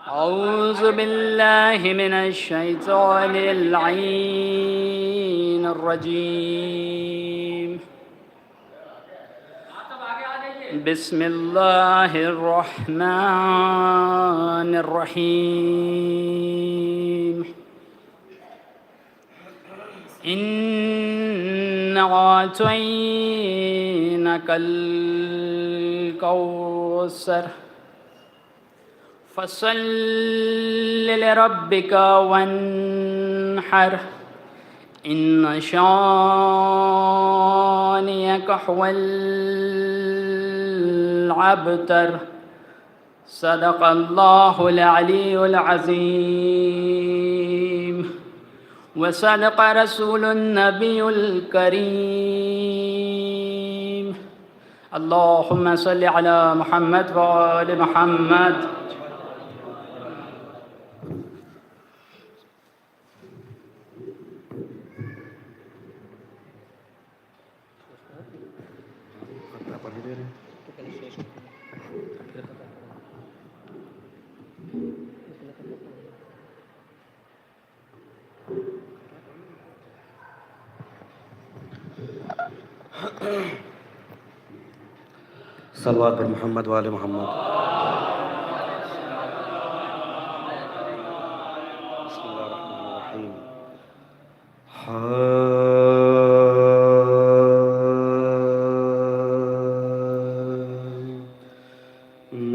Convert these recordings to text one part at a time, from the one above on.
أعوذ بالله من الشيطان اللعين الرجيم. بسم الله الرحمن الرحيم. إنا أعطيناك الكوثر فصل لربك وانحر إن شانئك هو الأبتر. صدق الله العلي العظيم وصدق رسول النبي الكريم. اللهم صل على محمد وآل محمد. صلوات پر محمد وآل محمد. بسم اللہ الرحمن الرحیم.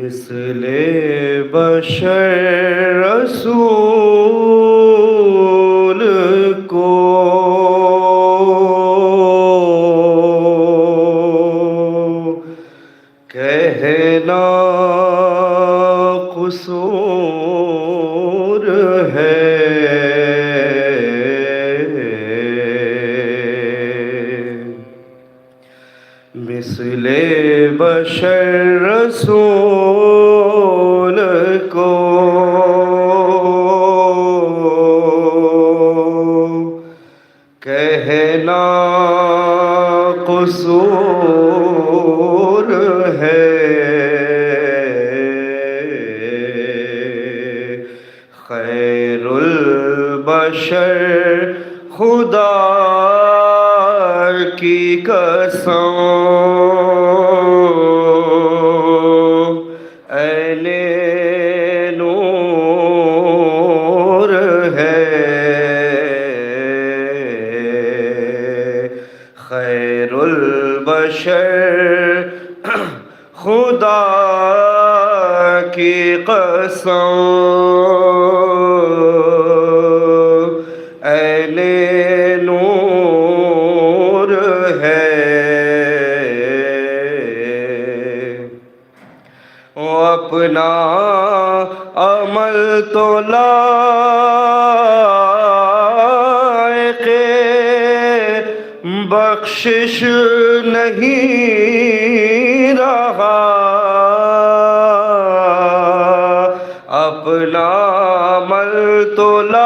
مثل بشر رسول کو کہنا قصور ہے. مثل بشر رسول کو کہنا قصور ہے. خیر البشر خدا کی قسم اہل نور ہے. خیر البشر خدا کی قسم اہل نور ہے. وہ اپنا عمل تو لائق بخشش نہیں رہا. اپنا عمل تو لائق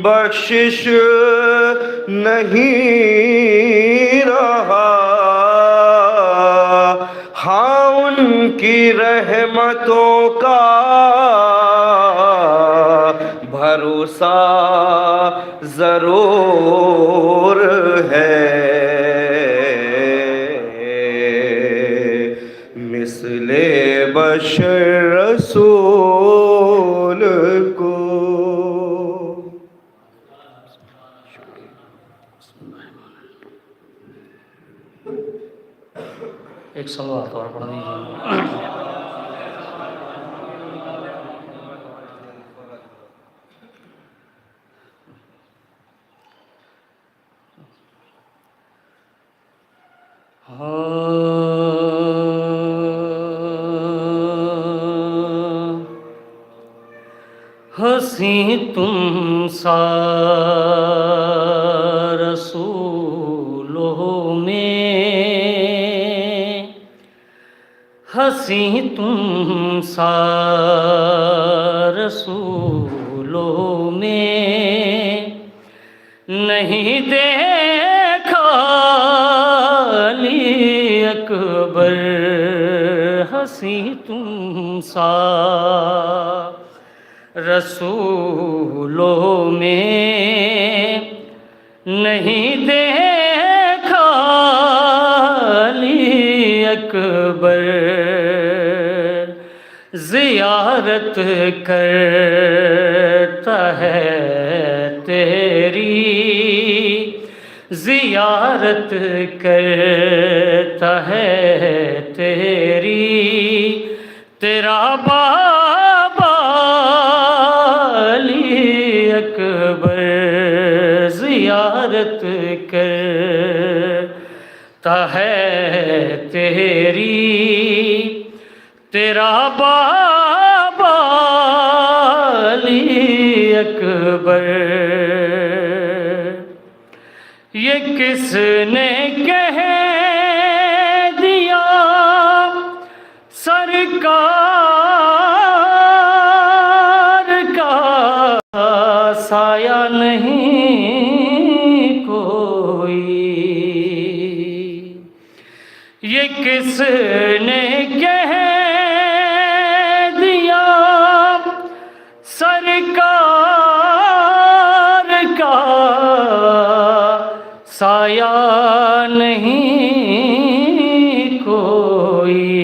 بخشش نہیں رہا. ہاں ان کی رحمتوں کا بھروسہ ضرور ہے. مثل بشر رسول کو. ایک صلوات اور پڑھ دیجیے. ہنسی تم سا رسولوں میں ہنسی تم سا رسولوں میں نہیں دیکھا علی اکبر ہنسی تم سا، رسولوں میں نہیں دیکھا علی اکبر، زیارت کرتا ہے تیری، زیارت کرتا ہے تیری، تیرا بابا علی اکبر، زیارت کرتا ہے تیری، تیرا بابا علی اکبر۔ یہ کس نے کہہ دیا سرکار کا سایہ نہیں کوئی، یہ کس نے کہہ دیا سرکار کا سایہ نہیں کوئی،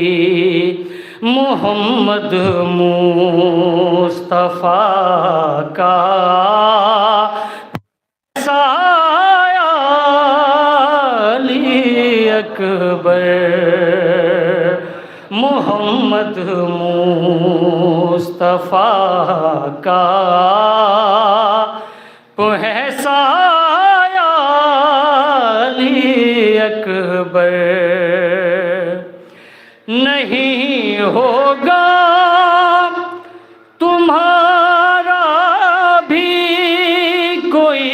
محمد مصطفیٰ کا سایہ علی اکبر، محمد مصطفیٰ کا ہے سایہ علی اکبر، نہیں ہوگا تمہارا بھی کوئی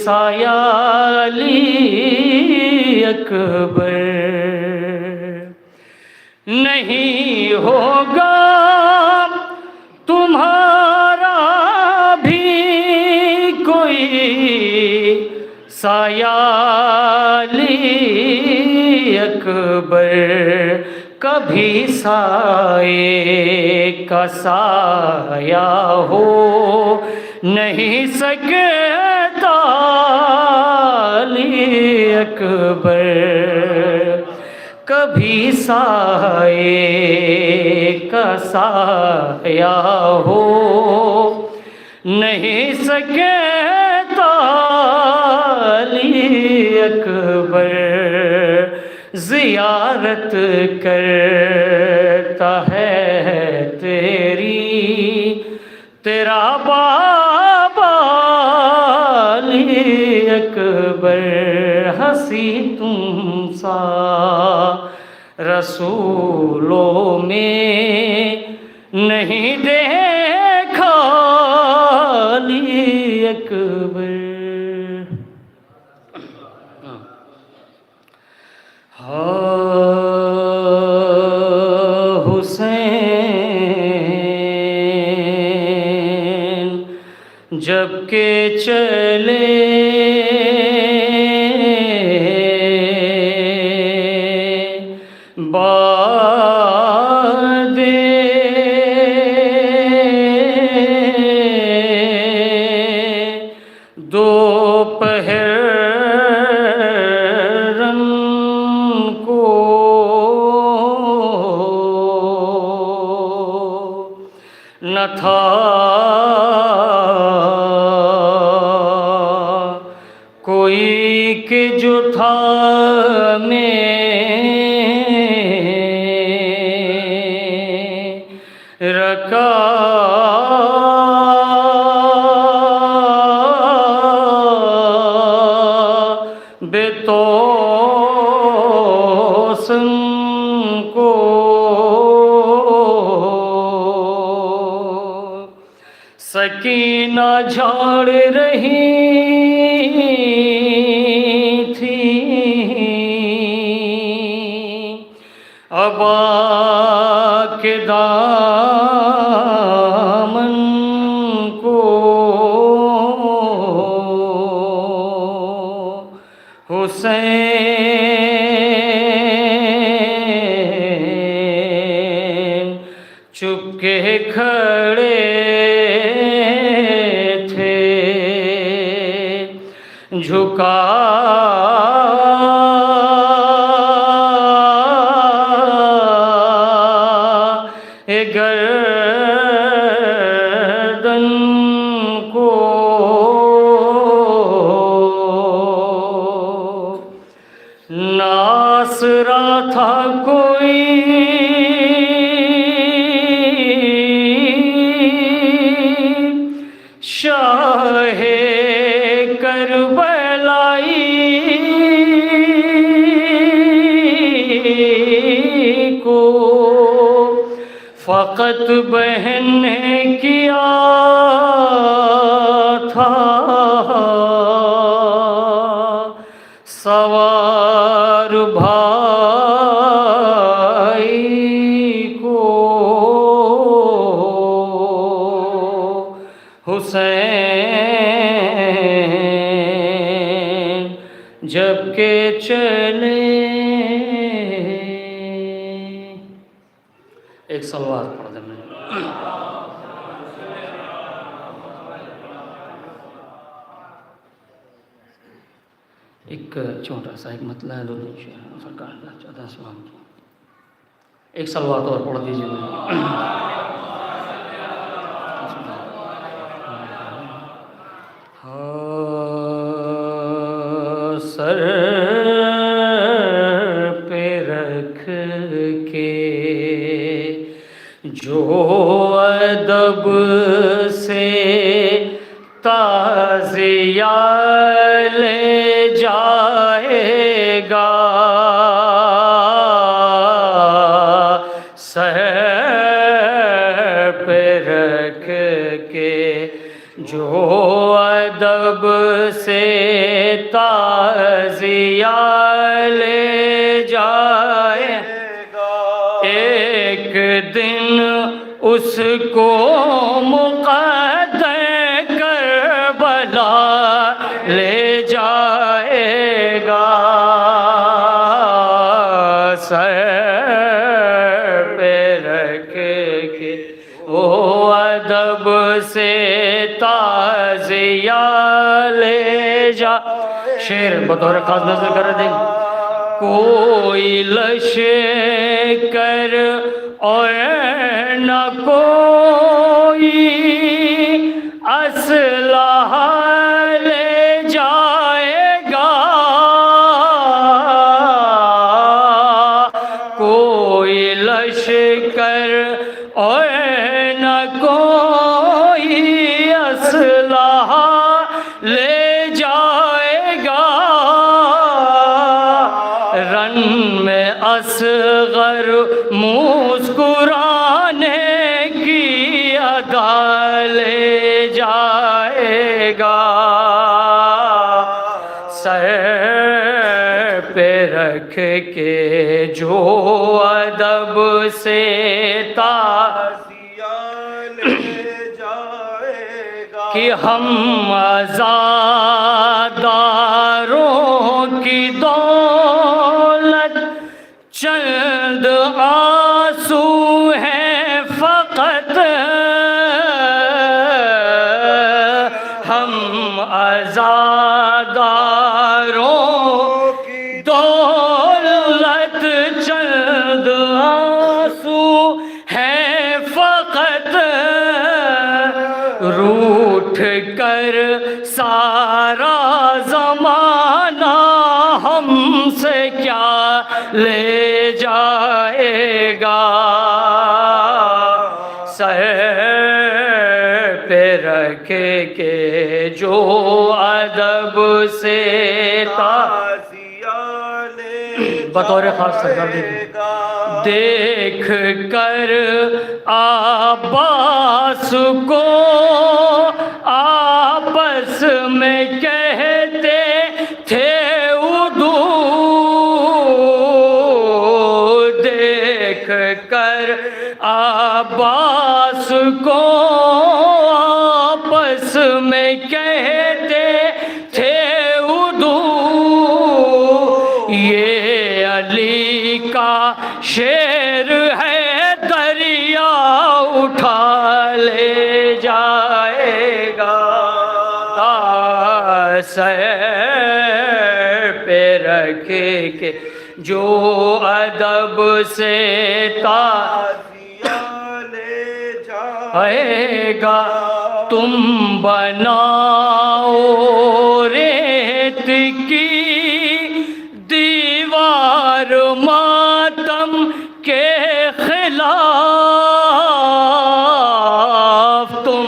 سایہ علی اکبر، نہیں ہوگا تمہارا بھی کوئی سایہ علی اکبر، کبھی سائے کا سایہ ہو نہیں سکتا علی اکبر، کبھی سائے کا سایہ ہو نہیں سکتا علی اکبر، زیارت کرتا ہے تیری، تیرا بابا علی اکبر، ہنسی تم سا رسولوں میں نہیں دیکھا علی اکبر۔ حسین جب کہ چلے بعد دوپہر کو نہ تھا کوئی کہ جو تھا میں رکا بے توسن کو سکینہ جھاڑ رہی تھی عبا کے دامن کو حسین چپ کے کھڑے تھے جھکا گردن کو ناصرہ تھا کوئی شاہ کربلائی کو فقط بہن نے کیا تھا سوار بھائی کو حسین جب کہ چلے ایک سلوات پڑھ دیں میں ایک چھوٹا سا ایک مطلع ہے دو دن شعر سرکار کا 14 سوام کی ایک سلوات اور پڑھ دیجیے میں سر پہ رکھ کے جو ادب سے تعزیہ لے جائے گا سر پہ رکھ کے جو ادب سے تعزیہ لے جائے گا ایک دن اس کو مقدر کربلا لے جائے گا سر پہ رکھ کے وہ ادب سے تعزیہ لے جا شعر بطور خاص نظر کر دیں کوئی لشکر اور نہ کوئی اسلحہ لے جائے گا کوئی لشکر اور نہ کوئی اسلحہ لے جائے گا رن میں اصغر مسکرانے کی ادا لے جائے گا سر پہ رکھ کے جو ادب سے تعزیہ لے جائے گا کہ ہم عزاداروں کی دولت چند آنسو ہیں فقط ہم عزاداروں کی دولت چند آنسو ہیں فقط روٹھ کر سارا زمانہ ہم سے کیا لے جائے گا سر پہ رکھ کے جو ادب سے تعزیہ لے بطور خاص سرکار دیکھ کر عباس کو آپس میں کہتے تھے ادو دیکھ کر عباس کو آپس میں کہتے تھے ادو شیر ہے دریا اٹھا لے جائے گا، سر پہ رکھ کے جو ادب سے تعزیہ لے جائے گا، تم بناؤ ریت کی دیوار ماتم کے خلاف، تم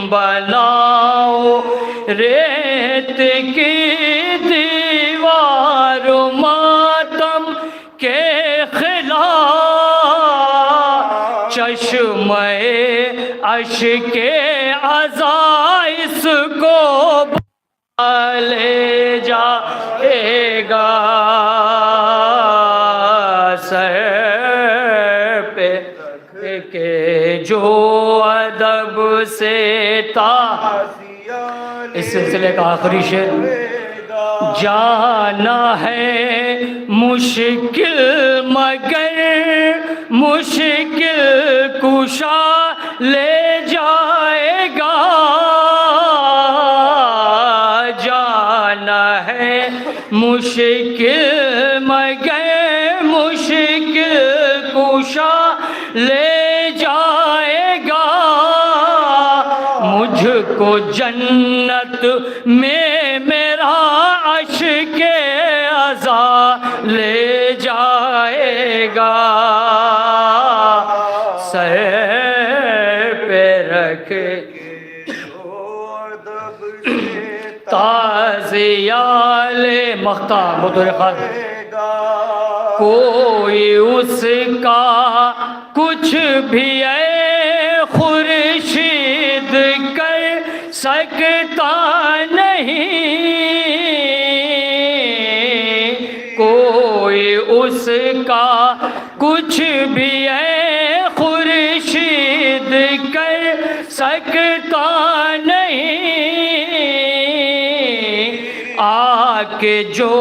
بناؤ ریت کی دیوار ماتم کے خلاف، چشمے اشک عزا اس کو لے جائے گا، سر پہ کہ جو ادب سے اس سلسلے کا آخری شعر، جانا ہے مشکل مگر مشکل کشا لے جائے گا، جانا ہے مشکل مگر مشکل کشا لے جائے گا، مجھ کو جنت میں میرا عشق عزا لے جائے گا، سر پہ رکھ تعزیہ لے مختہ بطور خاص، کوئی اس کا کچھ بھی اے خورشید کر سکتا نہیں، کوئی اس کا کچھ بھی اے خورشید کر سکتا نہیں، آ کے جو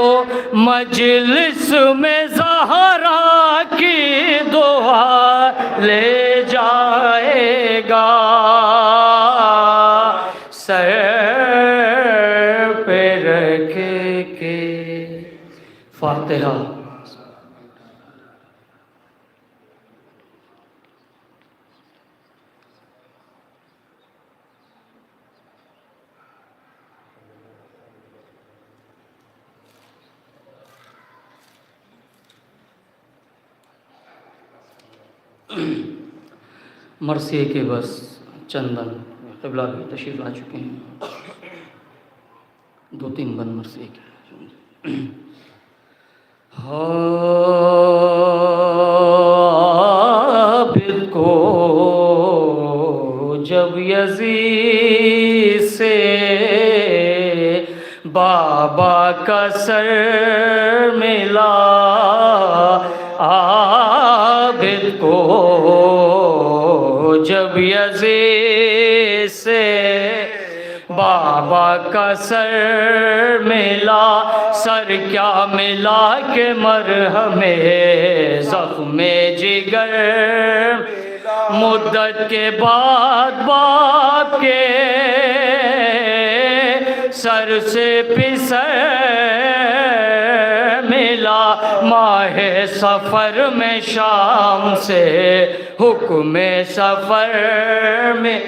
مجلس میں زہرا کی دعا لے جائے گا، سر پہ رکھ کے فاتحہ۔ مرثیے کے بس چندن قبلہ بھی تشریف لا چکے ہیں، 2-3 بند مرثیے کے عابد کو جب یزید سے بابا کا سر ملا، عابد کو جب یزید سے بابا کا سر ملا، سر کیا ملا کہ مرہم زخم جگر، مدت کے بعد باپ کے سر سے پسر ملا، ماہ سفر میں شام سے حکم سفر میں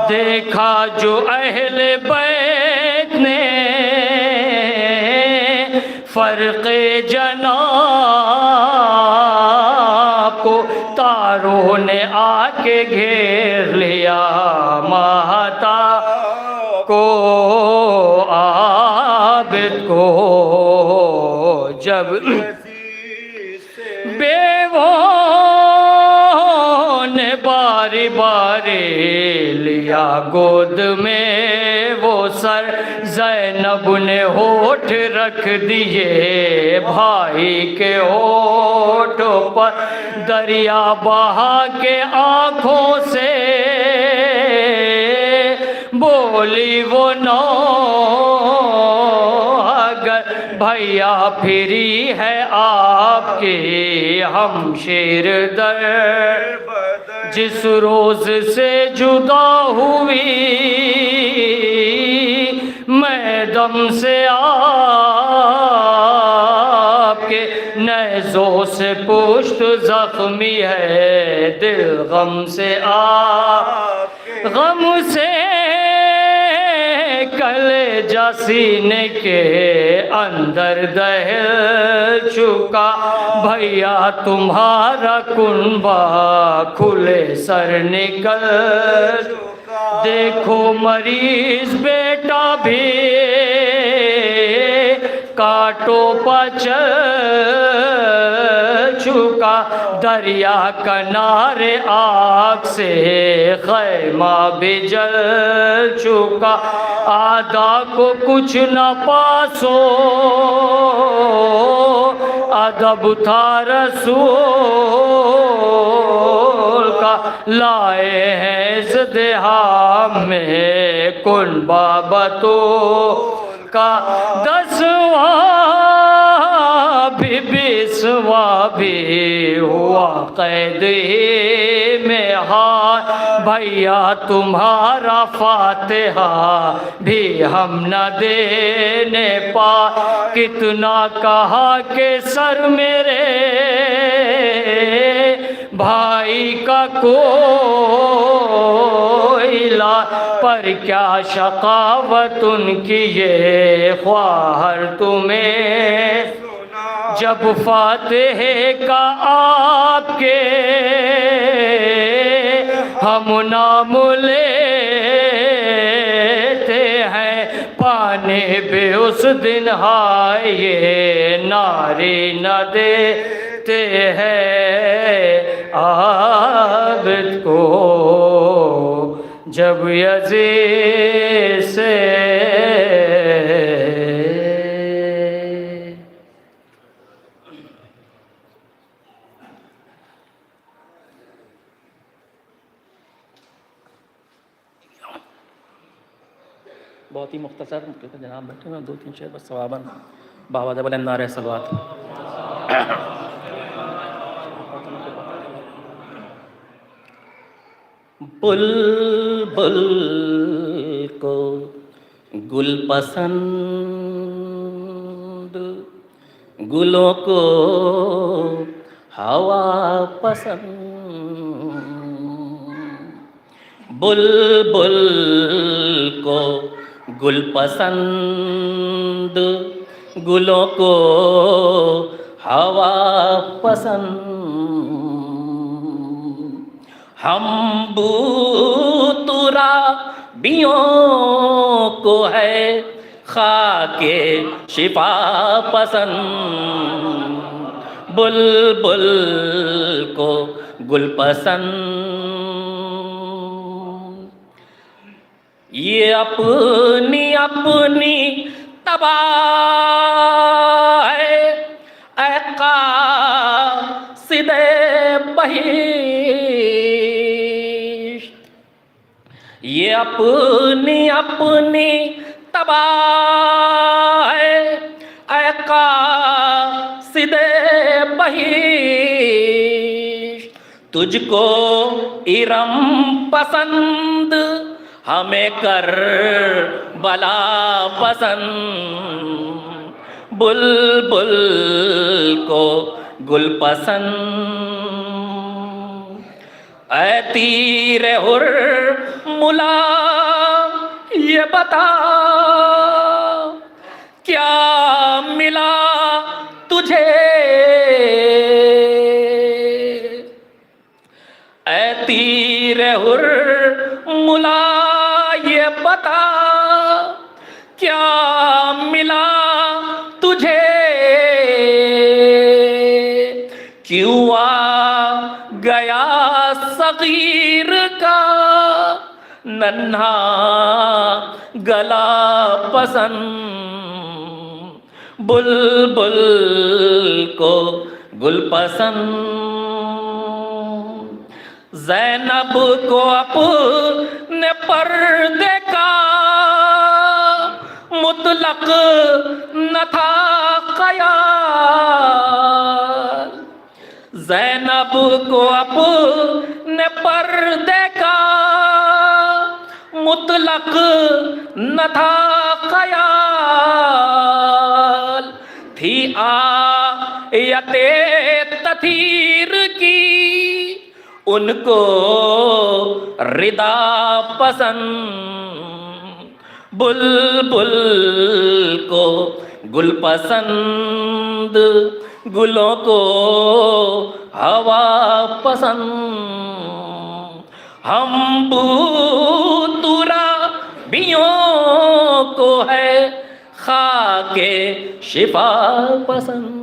دیکھا جو اہل بیت نے فرق جناب کو، تاروں نے آ کے گھیر لیا ماتا کو، عابد کو جب بیووں نے باری باری لیا گود میں وہ سر، زینب نے ہونٹ رکھ دیے بھائی کے ہونٹوں پر، دریا بہا کے آنکھوں سے بولی وہ نو اگر بھیا پھری ہے آپ کی ہم شیر در جس روز سے جدا ہوئی میں دم سے آپ کے نیزوں سے پشت زخمی ہے دل غم سے غم سے کلیجہ سینے کے اندر دہل چکا بھیا تمہارا کنبہ کھلے سر نکل دیکھو مریض بیٹا بھی کانٹوں پہ چل چکا دریا کنارے آگ سے خیمہ بھی جل چکا آدھا کو کچھ نہ پاسو ادب تھا رسول کا لائے ہیں ازدحام میں کن بابتو کا 10واں بھی 20واں بھی ہوا قید ہی میں ہاتھ بھیا تمہارا فاتحہ بھی ہم نہ دینے پا کتنا کہا کہ سر میرے بھائی کا کوئی لا پر کیا شقاوت ان کی یہ خواہر تمہیں جب فاتح کا آپ کے ہم نام لیتے ہیں پانے بھی اس دن ہائے ناری نہ دیتے ہیں عابد کو جب یزید سے بہت ہی مختصر جناب بیٹھے ہوئے 2-3 شعر بس ثواباً بابا جب نعرہ صلوات بلبل کو گل پسند گلوں کو ہوا پسند بلبل کو گل پسند گلوں کو ہوا پسند ہم بوترا بیوں کو ہے خاک شفا پسند بلبل کو گل پسند یہ اپنی اپنی تباہ اے قاصد بہشت یہ اپنی اپنی تباہ اے قاصد بہشت تجھ کو ارم پسند ہمیں کربلا پسند بلبل کو گل پسند اے تیر ہر ملا یہ بتا کیا ملا تجھے اے تیر ہر ملا یہ بتا کیا ملا تجھے کیوں آ گیا صغیر کا ننھا گلا پسند بلبل کو گل پسند زینب کو اپنے پردے کا مطلق نہ تھا خیال، زینب کو اپنے پردے کا مطلق نہ تھا خیال، تھی آیت تطہیر کی ان کو ردا پسند، بلبل کو گل پسند، گلوں کو ہوا پسند، ہم ترابیوں کو ہے خاک شفا پسند۔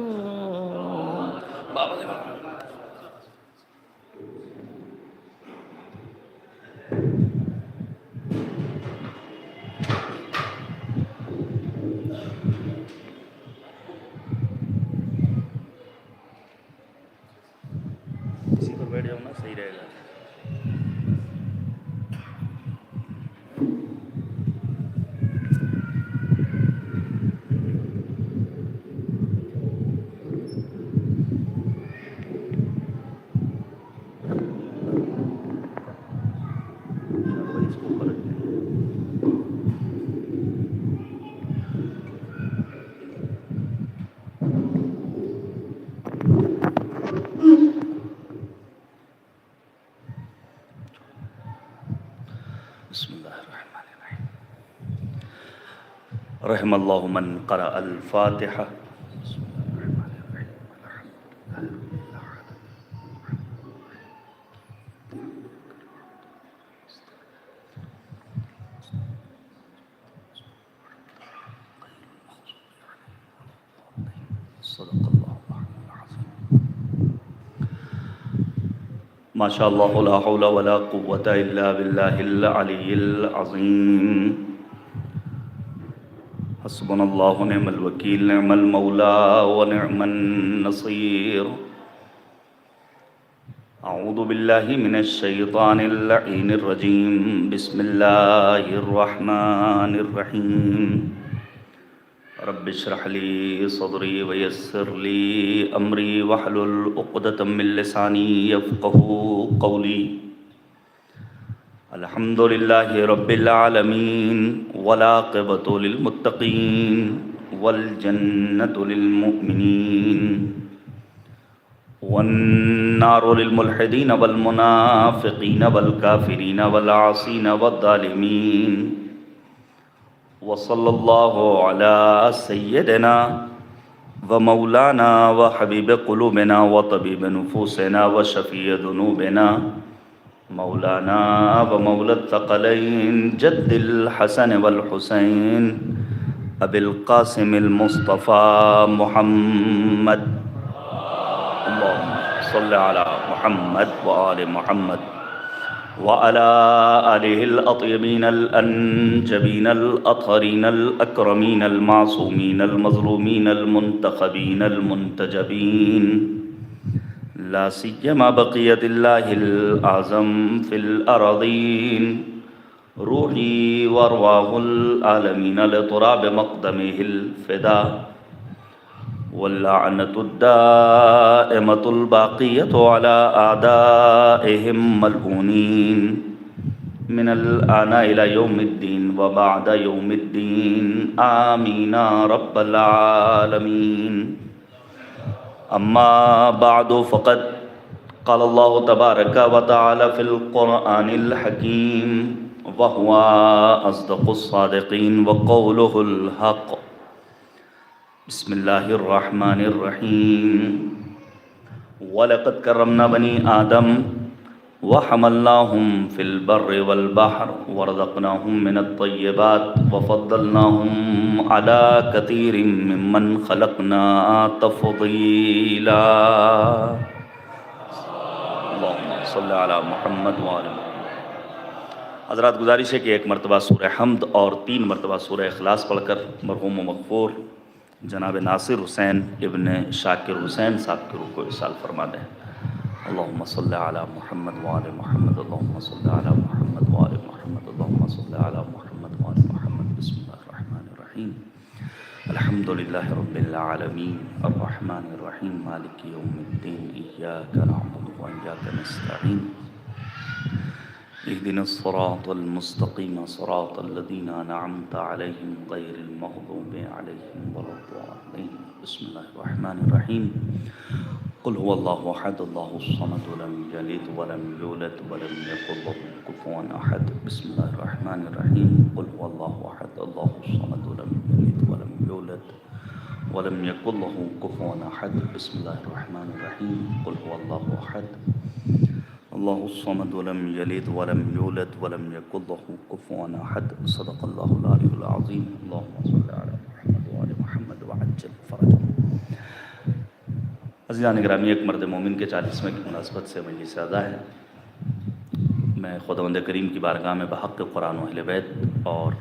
اسی پر بیٹھ جاؤں نا، صحیح رہے گا۔ اس کو اوپر رکھ دیں۔ بسم اللہ الرحمن الرحیم۔ رحم اللہ من قرأ الفاتحہ۔ بسم اللہ الرحمن الرحیم۔ صدق اللہ العظیم۔ ما شاء اللہ لا حول ولا قوة الا باللہ العلی العظیم۔ حسبنا اللہ نعم الوکیل، نعم المولا ونعم النصیر۔ اعوذ باللہ من الشیطان اللعین الرجیم، بسم اللہ الرحمن الرحیم۔ رب اشرح لي صدري ويسر لي امري واحلل عقدة من لساني يفقهوا قولي۔ الحمد لله رب العالمين، والعاقبة للمتقين، والجنة للمؤمنين، والنار للملحدين والمنافقين والكافرين والعاصين والظالمين۔ وصلی اللہ علی سیدنا ومولانا وحبیب قلوبنا وطبیب نفوسنا وشفیع ذنوبنا مولانا ومولا الثقلین جد الحسن والحسین ابی القاسم المصطفى محمد۔ اللہم صلی علی محمد وآل محمد وعلى آله الأطيبين الأنجبين الأطهرين الأكرمين المعصومين المظلومين المنتخبين المنتجبين، لا سيما بقية الله الأعظم في الأراضين، روحي وأرواح العالمين لتراب مقدمه الفداء، واللعنة الدائمة الباقية على أعدائهم ملعونين من الآن إلى يوم الدين وبعد يوم الدين، آمين رب العالمين۔ أما بعد، فقد قال الله تبارك وتعالى في القرآن الحكيم، وهو أصدق الصادقين وقوله الحق۔ بسم اللہ الرحمن الرحیم۔ وَلَقَدْ كَرَّمْنَا بَنِي آدَمَ وَحَمَلْنَاهُمْ فِي الْبَرِّ وَالْبَحْرِ وَرَزَقْنَاهُمْ مِنَ الطَّيِّبَاتِ وَفَضَّلْنَاهُمْ عَلَى كَثِيرٍ مِّمَّنْ خَلَقْنَا تَفْضِيلًا۔ اللہم صلی علی محمد وآل محمد۔ حضرات، گزارش ہے کہ ایک مرتبہ سورہ حمد اور 3 مرتبہ سورہ اخلاص پڑھ کر مرحوم و مغفور جناب ناصر حسین ابن شاکر حسین صاحب کے روح کو ارسال فرما دیں۔ اللہم صلی علی محمد وآل محمد، اللہم صلی علی محمد وآل محمد، اللہم صلی علی محمد وآل محمد۔ بسم اللہ الرحمن الرحیم۔ الحمدللہ رب العالمین الرحمن الرحیم مالک یوم الدین ایاک نعبد و ایاک نستعین اهدنا الصراط المستقیم صراط الذین انعمت علیہم غیر المغضوب علیہم ولا الضالین بسم اللہ الرحمن الرحیم قل هو اللہ احد اللہ الصمد لم یلد ولم یولد ولم یکن له کفوا احد بسم اللہ الرحمن الرحیم قل هو اللہ احد اللہ الصمد لم یلد ولم یولد ولم یکن له کفوا احد بسم اللہ الرحمن الرحیم قل هو اللہ احد اللہ الصمد لم یلد ولم یولد ولم یکن له کفوا احد صدق اللہ العلی العظیم اللہم صل علی محمد وعلی محمد وعجل فرجہ۔ عزیزان گرامی، ایک مرد مومن کے 40ویں کی مناسبت سے مجلس اعزا ہے۔ میں خداوند کریم کی بارگاہ میں بحق قرآن و اہل بیت اور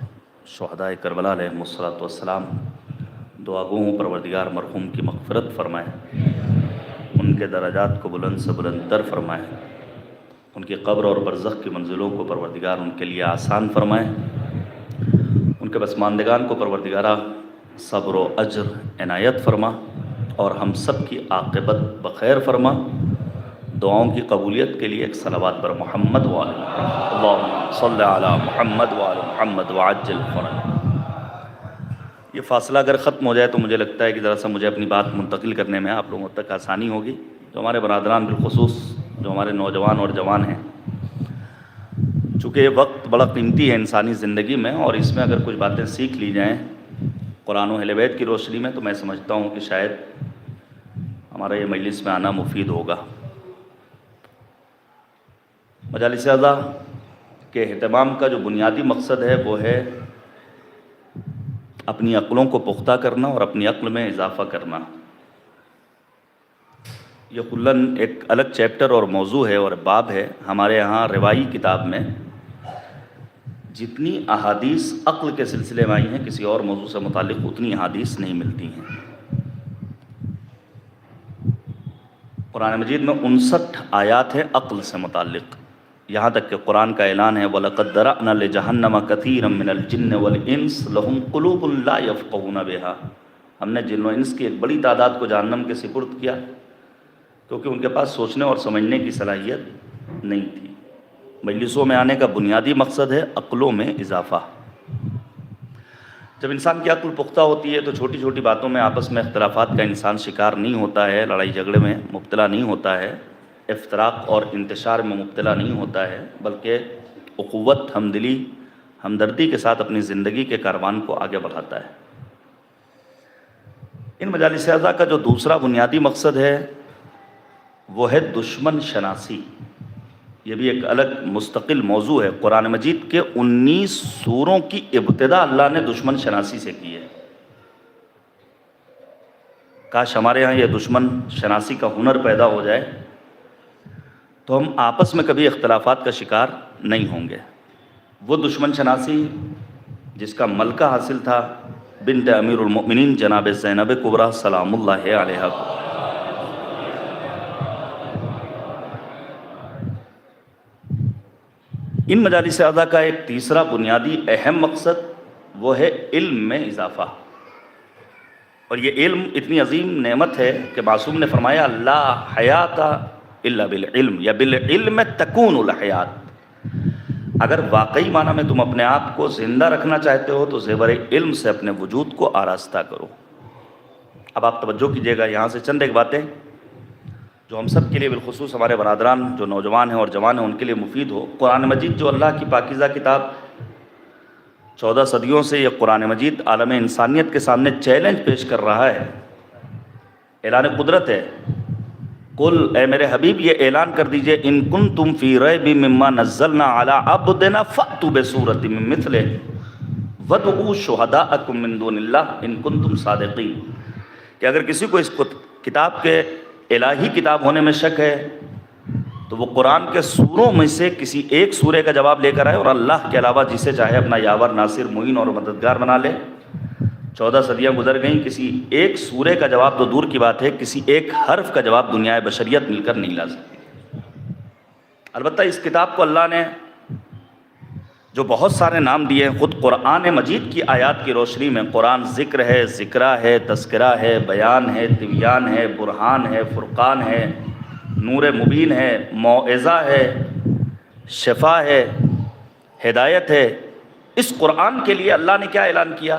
شہداء کربلا علیہم الصلاۃ والسلام دعا گو ہوں پروردگار مرحوم کی مغفرت فرمائے، ان کے درجات کو بلند سے بلند تر فرمائے، ان کی قبر اور برزخ کی منزلوں کو پروردگار ان کے لیے آسان فرمائے، ان کے پسماندگان کو پروردگارہ صبر و اجر عنایت فرما اور ہم سب کی عاقبت بخیر فرما۔ دعاؤں کی قبولیت کے لیے ایک صلوات بر محمد وعلی محمد، اللہم صلی علی محمد وعلی محمد وعجل فرجہ۔ یہ فاصلہ اگر ختم ہو جائے تو مجھے لگتا ہے کہ ذرا سا مجھے اپنی بات منتقل کرنے میں آپ لوگوں تک آسانی ہوگی۔ جو ہمارے برادران بالخصوص جو ہمارے نوجوان اور جوان ہیں، چونکہ یہ وقت بڑا قیمتی ہے انسانی زندگی میں، اور اس میں اگر کچھ باتیں سیکھ لی جائیں قرآن و اہل بیت کی روشنی میں، تو میں سمجھتا ہوں کہ شاید ہمارا یہ مجلس میں آنا مفید ہوگا۔ مجالس اعزا کے اہتمام کا جو بنیادی مقصد ہے وہ ہے اپنی عقلوں کو پختہ کرنا اور اپنی عقل میں اضافہ کرنا۔ یہ کلاً ایک الگ چیپٹر اور موضوع ہے اور باب ہے۔ ہمارے ہاں روائی کتاب میں جتنی احادیث عقل کے سلسلے میں آئی ہیں، کسی اور موضوع سے متعلق اتنی احادیث نہیں ملتی ہیں۔ قرآن مجید میں 59 آیات ہیں عقل سے متعلق، یہاں تک کہ قرآن کا اعلان ہے وَلَقَدْ ذَرَأْنَا لِجَهَنَّمَ كَثِيرًا مِّنَ الْجِنِّ وَالْإِنسِ لَهُمْ قُلُوبٌ لَا يَفْقَهُونَ بِهَا۔ ہم نے جن و انس کی ایک بڑی تعداد کو جہنم کے سپرد کیا کیونکہ ان کے پاس سوچنے اور سمجھنے کی صلاحیت نہیں تھی۔ مجلسوں میں آنے کا بنیادی مقصد ہے عقلوں میں اضافہ۔ جب انسان کی عقل پختہ ہوتی ہے تو چھوٹی چھوٹی باتوں میں آپس میں اختلافات کا انسان شکار نہیں ہوتا ہے، لڑائی جھگڑے میں مبتلا نہیں ہوتا ہے، افتراق اور انتشار میں مبتلا نہیں ہوتا ہے، بلکہ اخوت، ہمدلی، ہمدردی کے ساتھ اپنی زندگی کے کاروان کو آگے بڑھاتا ہے۔ ان مجالس اعزا کا جو دوسرا بنیادی مقصد ہے وہ ہے دشمن شناسی۔ یہ بھی ایک الگ مستقل موضوع ہے۔ قرآن مجید کے 19 سوروں کی ابتدا اللہ نے دشمن شناسی سے کی ہے۔ کاش ہمارے ہاں یہ دشمن شناسی کا ہنر پیدا ہو جائے تو ہم آپس میں کبھی اختلافات کا شکار نہیں ہوں گے۔ وہ دشمن شناسی جس کا ملکہ حاصل تھا بنت امیر المؤمنین جناب زینب کبریٰ سلام اللہ علیہا کو۔ ان مجالس اعزا کا ایک تیسرا بنیادی اہم مقصد وہ ہے علم میں اضافہ، اور یہ علم اتنی عظیم نعمت ہے کہ معصوم نے فرمایا لا حیات الا بالعلم یا بالعلم تکون الحیات۔ اگر واقعی معنی میں تم اپنے آپ کو زندہ رکھنا چاہتے ہو تو زیور علم سے اپنے وجود کو آراستہ کرو۔ اب آپ توجہ کیجئے گا، یہاں سے چند ایک باتیں جو ہم سب کے لیے بالخصوص ہمارے برادران جو نوجوان ہیں اور جوان ہیں ان کے لیے مفید ہو۔ قرآن مجید جو اللہ کی پاکیزہ کتاب 14 صدیوں سے یہ قرآن مجید عالم انسانیت کے سامنے چیلنج پیش کر رہا ہے، اعلان قدرت ہے۔ قل اے میرے حبیب یہ اعلان کر دیجئے ان کنتم فی ریب مما نزلنا علی عبدنا فأتوا بسورۃ من مثلہ وادعوا شہداءکم من دون اللہ ان کنتم صادقین، کہ اگر کسی کو اس کتاب کے الہی کتاب ہونے میں شک ہے تو وہ قرآن کے سوروں میں سے کسی ایک سورے کا جواب لے کر آئے اور اللہ کے علاوہ جسے چاہے اپنا یاور، ناصر، معین اور مددگار بنا لے۔ 14 صدیاں گزر گئیں، کسی ایک سورے کا جواب تو دور کی بات ہے، کسی ایک حرف کا جواب دنیا بشریت مل کر نہیں لا سکتی۔ البتہ اس کتاب کو اللہ نے جو بہت سارے نام دیے ہیں، خود قرآن مجید کی آیات کی روشنی میں قرآن ذکر ہے، ذکرہ ہے، تذکرہ ہے، بیان ہے، تبیان ہے، برہان ہے، فرقان ہے، نور مبین ہے، موعظہ ہے، شفا ہے، ہدایت ہے۔ اس قرآن کے لیے اللہ نے کیا اعلان کیا؟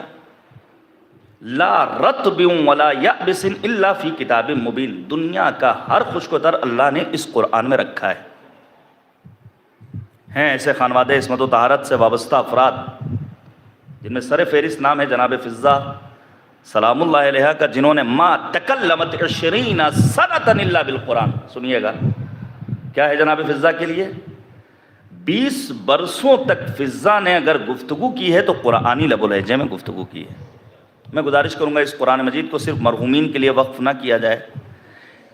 لا رطب ولا یابس الا فی کتاب مبین۔ دنیا کا ہر خشک و تر اللہ نے اس قرآن میں رکھا ہے۔ ہیں ایسے خانوادہ عصمت و طہارت سے وابستہ افراد جن میں سر فہرست نام ہے جناب فضہ سلام اللہ علیہ کا، جنہوں نے ما تکلمت 20 سنۃ الا بالقرآن۔ سنیے گا کیا ہے جناب فضہ کے لیے؟ 20 برسوں تک فضہ نے اگر گفتگو کی ہے تو قرآنی لب و لہجے میں گفتگو کی ہے۔ میں گزارش کروں گا اس قرآن مجید کو صرف مرحومین کے لیے وقف نہ کیا جائے،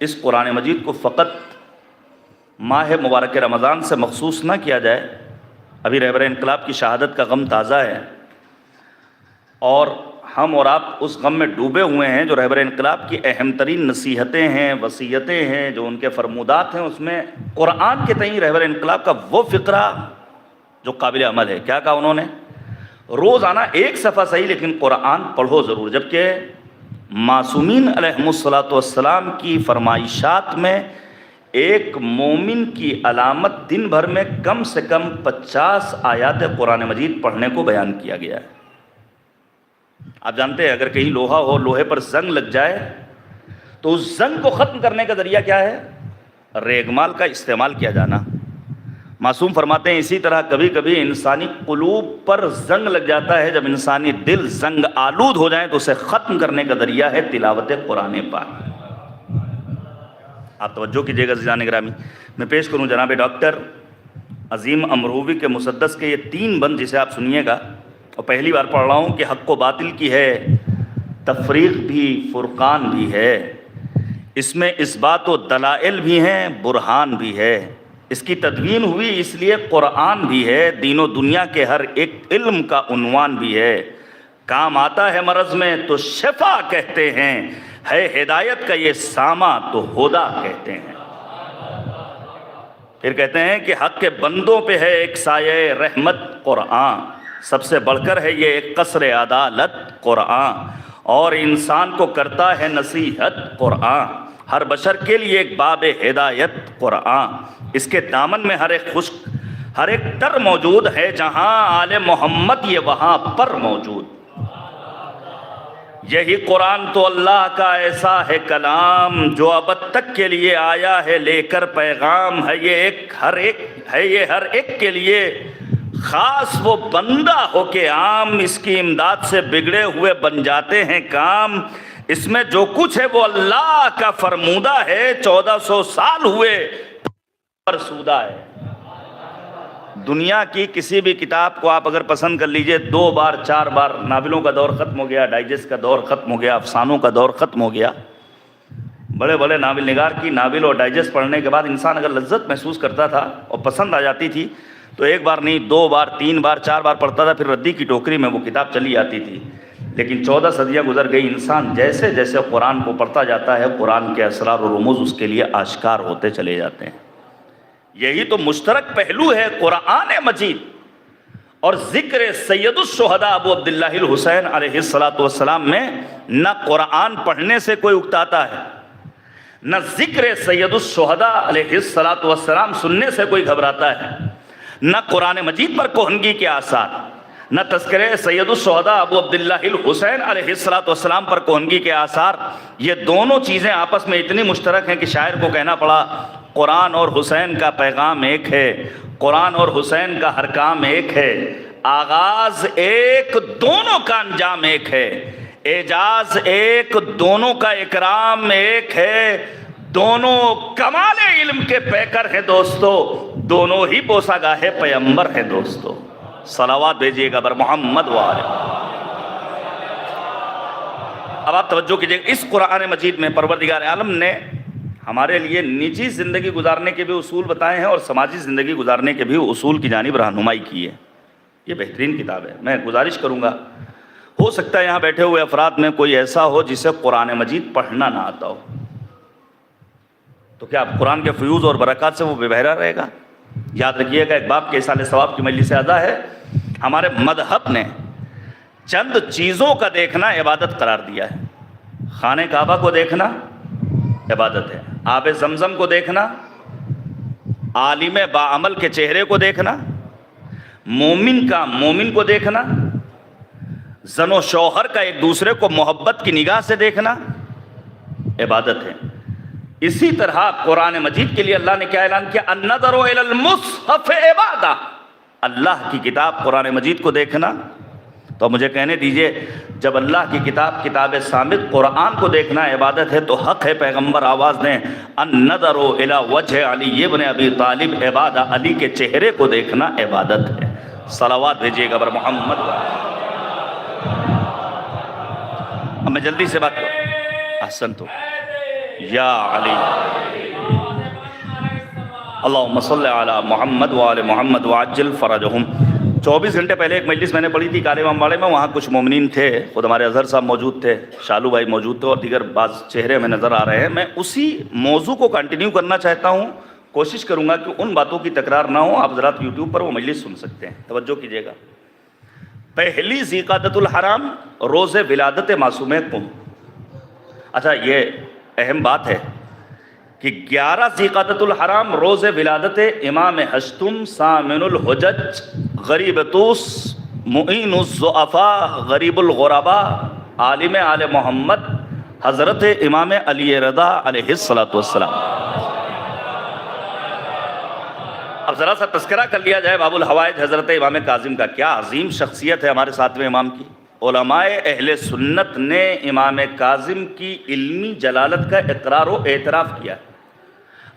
اس قرآن مجید کو فقط ماہ مبارک رمضان سے مخصوص نہ کیا جائے۔ ابھی رہبر انقلاب کی شہادت کا غم تازہ ہے، اور ہم اور آپ اس غم میں ڈوبے ہوئے ہیں۔ جو رہبر انقلاب کی اہم ترین نصیحتیں ہیں، وصیتیں ہیں، جو ان کے فرمودات ہیں، اس میں قرآن کے تئیں رہبر انقلاب کا وہ فقرہ جو قابل عمل ہے۔ کیا کہا انہوں نے؟ روزانہ 1 صفحہ صحیح لیکن قرآن پڑھو ضرور۔ جبکہ معصومین علیہم الصلاۃ والسلام کی فرمائشات میں ایک مومن کی علامت دن بھر میں کم سے کم 50 آیات قرآن مجید پڑھنے کو بیان کیا گیا ہے۔ آپ جانتے ہیں اگر کہیں لوہا ہو، لوہے پر زنگ لگ جائے تو اس زنگ کو ختم کرنے کا ذریعہ کیا ہے؟ ریگمال کا استعمال کیا جانا۔ معصوم فرماتے ہیں اسی طرح کبھی کبھی انسانی قلوب پر زنگ لگ جاتا ہے، جب انسانی دل زنگ آلود ہو جائیں تو اسے ختم کرنے کا ذریعہ ہے تلاوت قرآن پاک۔ آپ توجہ کیجئے گا عزیزان گرامی، میں پیش کروں جناب ڈاکٹر عظیم امروہوی کے مسدس کے یہ 3 بند جسے آپ سنیے گا، اور پہلی بار پڑھ رہا ہوں کہ حق و باطل کی ہے تفریق بھی، فرقان بھی ہے، اس میں اثبات و دلائل بھی ہیں، برہان بھی ہے، اس کی تدوین ہوئی اس لیے قرآن بھی ہے، دین و دنیا کے ہر ایک علم کا عنوان بھی ہے، کام آتا ہے مرض میں تو شفا کہتے ہیں، ہے ہدایت کا یہ سامہ تو ہدا کہتے ہیں۔ پھر کہتے ہیں کہ حق کے بندوں پہ ہے ایک سایہ رحمت قرآن، سب سے بڑھ کر ہے یہ ایک قصر عدالت قرآن، اور انسان کو کرتا ہے نصیحت قرآن، ہر بشر کے لیے ایک باب ہدایت قرآن، اس کے دامن میں ہر ایک خشک ہر ایک تر موجود ہے، جہاں آل محمد یہ وہاں پر موجود۔ یہی قرآن تو اللہ کا ایسا ہے کلام، جو ابد تک کے لیے آیا ہے لے کر پیغام، ہے یہ ہر ایک کے لیے خاص، وہ بندہ ہو کے عام، اس کی امداد سے بگڑے ہوئے بن جاتے ہیں کام، اس میں جو کچھ ہے وہ اللہ کا فرمودہ ہے، 1400 سال ہوئے فرسودہ ہے۔ دنیا کی کسی بھی کتاب کو آپ اگر پسند کر لیجئے، 2 بار 4 بار ناولوں کا دور ختم ہو گیا، ڈائجسٹ کا دور ختم ہو گیا، افسانوں کا دور ختم ہو گیا۔ بڑے بڑے ناول نگار کی ناول اور ڈائجسٹ پڑھنے کے بعد انسان اگر لذت محسوس کرتا تھا اور پسند آ جاتی تھی تو 1 بار نہیں 2 بار 3 بار 4 بار پڑھتا تھا، پھر ردی کی ٹوکری میں وہ کتاب چلی جاتی تھی۔ لیکن 14 صدیاں گزر گئی، انسان جیسے جیسے قرآن کو پڑھتا جاتا ہے، قرآن کے اسرار و رموز اس کے لیے آشکار ہوتے چلے جاتے ہیں۔ یہی تو مشترک پہلو ہے قرآن مجید اور ذکر سید الشہداء ابو عبداللہ الحسین علیہ السلام میں۔ نہ قرآن پڑھنے سے کوئی اکتاتا ہے، نہ ذکر سید الشہداء علیہ السلام سننے سے کوئی گھبراتا ہے، نہ قرآن مجید پر کوہنگی کے آثار، نہ تذکرہ سید الشہداء ابو عبداللہ الحسین علیہ السلام پر کوہنگی کے آثار۔ یہ دونوں چیزیں آپس میں اتنی مشترک ہیں کہ شاعر کو کہنا پڑا قرآن اور حسین کا پیغام ایک ہے، قرآن اور حسین کا ہر کام ایک ہے، آغاز ایک دونوں کا انجام ایک ہے، اعجاز ایک دونوں کا اکرام ایک ہے، دونوں کمال علم کے پیکر ہیں دوستو، دونوں ہی بوسہ گاہ پیغمبر ہیں دوستو۔ صلوات بھیجیے گا بر محمد وآلہ۔ اب آپ توجہ کیجئے، اس قرآن مجید میں پروردگار عالم نے ہمارے لیے نجی زندگی گزارنے کے بھی اصول بتائے ہیں اور سماجی زندگی گزارنے کے بھی اصول کی جانب رہنمائی کی ہے۔ یہ بہترین کتاب ہے۔ میں گزارش کروں گا، ہو سکتا ہے یہاں بیٹھے ہوئے افراد میں کوئی ایسا ہو جسے قرآن مجید پڑھنا نہ آتا ہو، تو کیا قرآن کے فیوز اور برکات سے وہ بے بہرا رہے گا؟ یاد رکھیے گا، ایک باپ کے اصال ثواب کی مجلس اعضا ہے، ہمارے مذہب نے چند چیزوں کا دیکھنا عبادت قرار دیا ہے۔ خانہ کعبہ کو دیکھنا عبادت ہے، آب زمزم کو دیکھنا، عالم باعمل کے چہرے کو دیکھنا، مومن کا مومن کو دیکھنا، زن و شوہر کا ایک دوسرے کو محبت کی نگاہ سے دیکھنا عبادت ہے۔ اسی طرح قرآن مجید کے لیے اللہ نے کیا اعلان کیا؟ النظر الی المصحف عبادہ، اللہ کی کتاب قرآن مجید کو دیکھنا۔ تو مجھے کہنے دیجئے، جب اللہ کی کتاب کتاب صامت قرآن کو دیکھنا عبادت ہے تو حق ہے پیغمبر آواز دیں النظر الی وجہ علی ابن ابی طالب عبادہ، علی کے چہرے کو دیکھنا عبادت ہے۔ صلوات بھیجیے گا بر محمد۔ اب میں جلدی سے بات کروں، احسن تو یا علی اللہم صلی علی محمد وآل محمد وعجل فرجہم۔ 24 گھنٹے پہلے ایک مجلس میں نے پڑھی تھی کالے امام باڑے میں، وہاں کچھ مومنین تھے، خود ہمارے اظہر صاحب موجود تھے، شالو بھائی موجود تھے، اور دیگر بعض چہرے ہمیں نظر آ رہے ہیں۔ میں اسی موضوع کو کنٹینیو کرنا چاہتا ہوں، کوشش کروں گا کہ ان باتوں کی تکرار نہ ہو، آپ حضرات یوٹیوب پر وہ مجلس سن سکتے ہیں، توجہ کیجیے گا۔ پہلی ذیقعدۃ الحرام روز ولادت معصوم قم۔ اچھا یہ اہم بات ہے کہ 11 ذیقعدۃ الحرام روز ولادت امام ہشتم سامن الحجج غریب طوس معین الضعفاء غریب الغرباء عالم آل محمد حضرت امام علی رضا علیہ السلام۔ اب ذرا سا تذکرہ کر لیا جائے باب الحوائج حضرت امام کاظم کا۔ کیا عظیم شخصیت ہے ہمارے ساتویں امام کی۔ علماء اہل سنت نے امام کاظم کی علمی جلالت کا اقرار و اعتراف کیا۔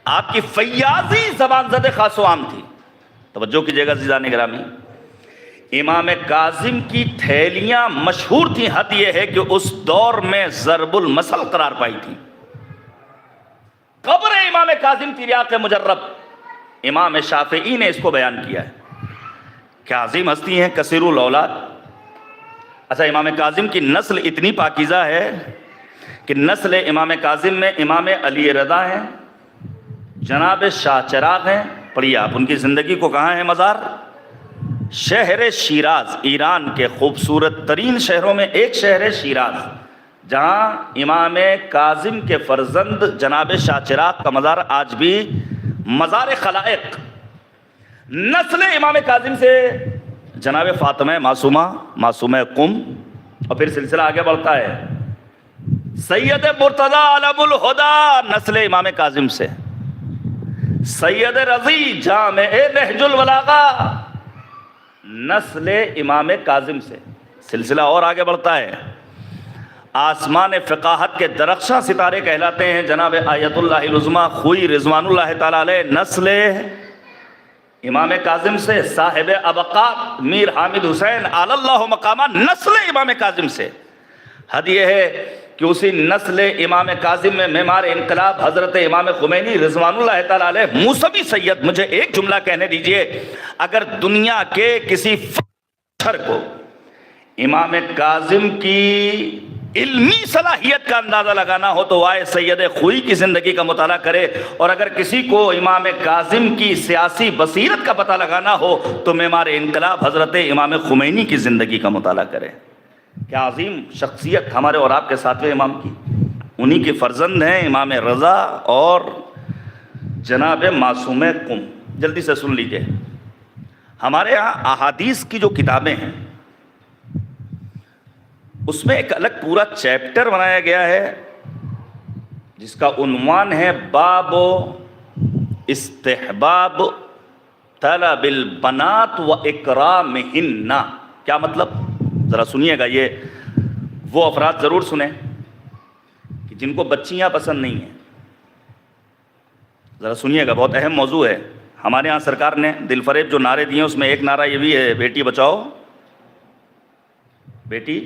آپ کی فیاضی زبان زد خاص و عام تھی، توجہ کیجیے گا عزیزان گرامی۔ امام کاظم کی تھیلیاں مشہور تھیں، حد یہ ہے کہ اس دور میں ضرب المثل قرار پائی تھیں۔ قبر امام کاظم تریاق مجرب، امام شافعی نے اس کو بیان کیا ہے۔ کیا عظیم ہستی ہیں، کثیر الاولاد۔ اچھا امام کاظم کی نسل اتنی پاکیزہ ہے کہ نسل امام کاظم میں امام علی رضا ہیں، جناب شاہ چراغ ہیں۔ پڑھیے آپ ان کی زندگی کو، کہاں ہے مزار؟ شہر شیراز، ایران کے خوبصورت ترین شہروں میں ایک شہر شیراز، جہاں امام کاظم کے فرزند جناب شاہ چراغ کا مزار آج بھی مزار خلائق۔ نسل امام کاظم سے جناب فاطمہ معصومہ قم، اور پھر سلسلہ آگے بڑھتا ہے۔ سید مرتضی علم الہدا نسل امام کاظم سے، سید رضی جامع نہج البلاغہ نسل امام کاظم سے، سلسلہ اور آگے بڑھتا ہے۔ آسمان فقاہت کے درخشاں ستارے کہلاتے ہیں جناب آیت اللہ العظمیٰ خوئی رضوان اللہ تعالیٰ علیہ نسل امام کاظم سے، صاحب ابقات میر حامد حسین علی اللہ مقامہ نسل امام کاظم سے۔ حد یہ ہے کہ اسی نسل امام کاظم میں معمار انقلاب حضرت امام خمینی رضوان اللہ تعالیٰ علیہ موسوی سید۔ مجھے ایک جملہ کہنے دیجئے، اگر دنیا کے کسی فخر کو امام کاظم کی علمی صلاحیت کا اندازہ لگانا ہو تو وائے سید خوئی کی زندگی کا مطالعہ کرے، اور اگر کسی کو امام کاظم کی سیاسی بصیرت کا پتہ لگانا ہو تو معمار انقلاب حضرت امام خمینی کی زندگی کا مطالعہ کرے۔ کیا عظیم شخصیت ہمارے اور آپ کے ساتویں امام کی۔ انہی کے فرزند ہیں امام رضا اور جناب معصوم قم۔ جلدی سے سن لیجئے، ہمارے ہاں احادیث کی جو کتابیں ہیں اس میں ایک الگ پورا چیپٹر بنایا گیا ہے جس کا عنوان ہے باب استحباب طلب البنات و اکرامہن۔ کیا مطلب؟ ذرا سنیے گا، یہ وہ افراد ضرور سنیں کہ جن کو بچیاں پسند نہیں ہیں۔ ذرا سنیے گا، بہت اہم موضوع ہے۔ ہمارے ہاں سرکار نے دل فریب جو نعرے دیے اس میں ایک نعرہ یہ بھی ہے، بیٹی بچاؤ بیٹی،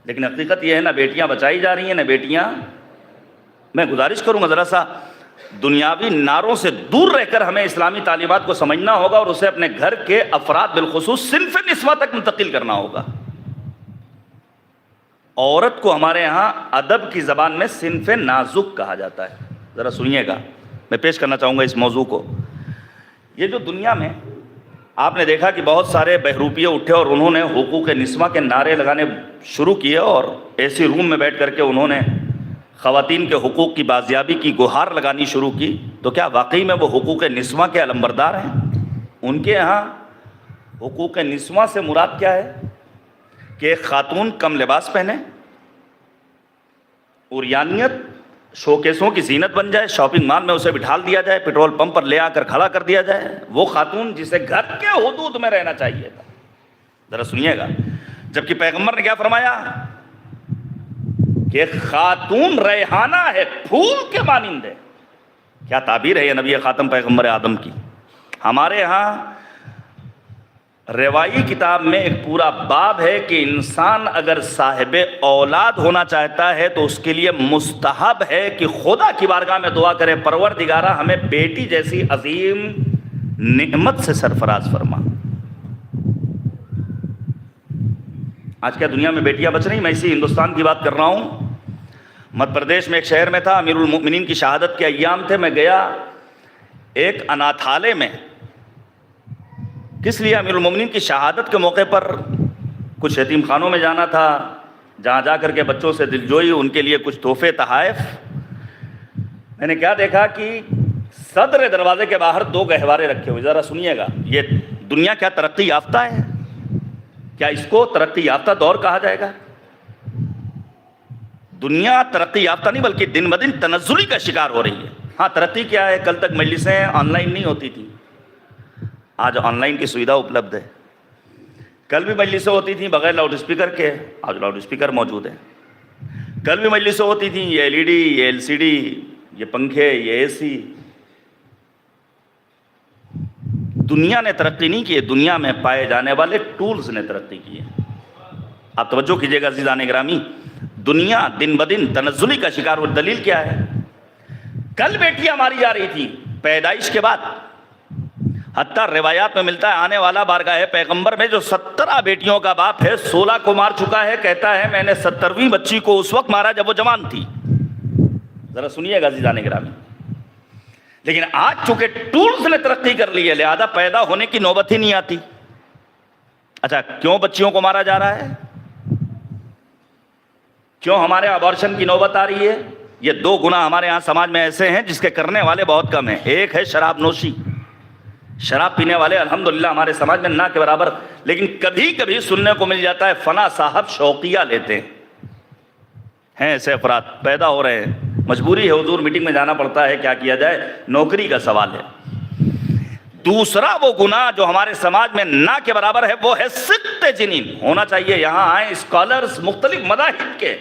لیکن حقیقت یہ ہے نہ بیٹیاں بچائی جا رہی ہیں نہ بیٹیاں۔ میں گزارش کروں گا ذرا سا دنیاوی نعروں سے دور رہ کر ہمیں اسلامی تعلیمات کو سمجھنا ہوگا اور اسے اپنے گھر کے افراد بالخصوص صنف نسواں تک منتقل کرنا ہوگا۔ عورت کو ہمارے ہاں ادب کی زبان میں صنف نازک کہا جاتا ہے۔ ذرا سنیے گا، میں پیش کرنا چاہوں گا اس موضوع کو۔ یہ جو دنیا میں آپ نے دیکھا کہ بہت سارے بہروپیے اٹھے اور انہوں نے حقوق نسواں کے نعرے لگانے شروع کیے اور ایسی روم میں بیٹھ کر کے انہوں نے خواتین کے حقوق کی بازیابی کی گہار لگانی شروع کی. تو کیا واقعی میں وہ حقوق نسواں کے علمبردار ہیں؟ ان کے یہاں حقوق نسواں سے مراد کیا ہے کہ ایک خاتون کم لباس پہنے، عریانیت شوکیسوں کی زینت بن جائے، شاپنگ مال میں اسے بٹھال دیا جائے، پیٹرول پمپ پر لے آ کر کھڑا کر دیا جائے، وہ خاتون جسے گھر کے حدود میں رہنا چاہیے تھا. ذرا سنیے گا، جبکہ پیغمبر نے کیا فرمایا کہ خاتون ریحانہ ہے، پھول کے مانند ہے. کیا تعبیر ہے یہ نبی خاتم پیغمبر آدم کی. ہمارے ہاں روایی کتاب میں ایک پورا باب ہے کہ انسان اگر صاحب اولاد ہونا چاہتا ہے تو اس کے لیے مستحب ہے کہ خدا کی بارگاہ میں دعا کرے، پروردگارہ ہمیں بیٹی جیسی عظیم نعمت سے سرفراز فرما. آج کیا دنیا میں بیٹیاں بچ رہی؟ میں اسی ہندوستان کی بات کر رہا ہوں. مدھیہ پردیش میں ایک شہر میں تھا، امیر المؤمنین کی شہادت کے ایام تھے. میں گیا ایک اناتھالے میں. کس لیے؟ امیر المؤمنین کی شہادت کے موقع پر کچھ یتیم خانوں میں جانا تھا، جہاں جا کر کے بچوں سے دلجوئی، ان کے لیے کچھ تحفے تحائف. میں نے کیا دیکھا کہ صدر دروازے کے باہر 2 گہوارے رکھے ہوئے. ذرا سنیے گا، یہ دنیا کیا ترقی یافتہ ہے؟ کیا اس کو ترقی یافتہ دور کہا جائے گا؟ دنیا ترقی یافتہ نہیں بلکہ دن بدن تنزلی کا شکار ہو رہی ہے. ہاں ترقی کیا ہے؟ کل تک مجلسیں آن لائن نہیں ہوتی تھی، آج آن لائن کی سویدھا اپلبدھ ہے. کل بھی مجلسیں ہوتی تھیں بغیر لاؤڈ اسپیکر کے، آج لاؤڈ اسپیکر موجود ہیں. کل بھی مجلسیں ہوتی تھیں یہ LED، یہ LCD، یہ پنکھے، یہ AC. دنیا نے ترقی نہیں کی ہے، دنیا میں پائے جانے والے ٹولز نے ترقی کی ہے. آپ توجہ کیجئے گا عزیزان گرامی، دنیا دن بدن تنزلی کا شکار ہو. دلیل کیا ہے؟ کل بیٹیاں ماری جا رہی تھی پیدائش کے بعد. حتیٰ روایات میں ملتا ہے آنے والا بارگاہ پیغمبر میں جو 17 بیٹیوں کا باپ ہے 16 کو مار چکا ہے. کہتا ہے میں نے 17ویں بچی کو اس وقت مارا جب وہ جوان تھی. ذرا سنیے گا عزیزان گرامی. لیکن آج چونکہ ٹولز نے ترقی کر لی ہے لہذا پیدا ہونے کی نوبت ہی نہیں آتی. اچھا کیوں بچیوں کو مارا جا رہا ہے؟ کیوں ہمارے ابارشن کی نوبت آ رہی ہے؟ یہ 2 گناہ ہمارے ہاں سماج میں ایسے ہیں جس کے کرنے والے بہت کم ہیں. ایک ہے شراب نوشی. شراب پینے والے الحمدللہ ہمارے سماج میں نہ کے برابر، لیکن کبھی کبھی سننے کو مل جاتا ہے فلاں صاحب شوقیہ لیتے ہیں. ایسے افراد پیدا ہو رہے ہیں. مجبوری ہے حضور، میٹنگ میں جانا پڑتا ہے، کیا کیا جائے، نوکری کا سوال ہے. دوسرا وہ گناہ جو ہمارے سماج میں نہ کے برابر ہے وہ ہے سقط جنین. ہونا چاہیے یہاں آئیں اسکالرز مختلف مذاہب کے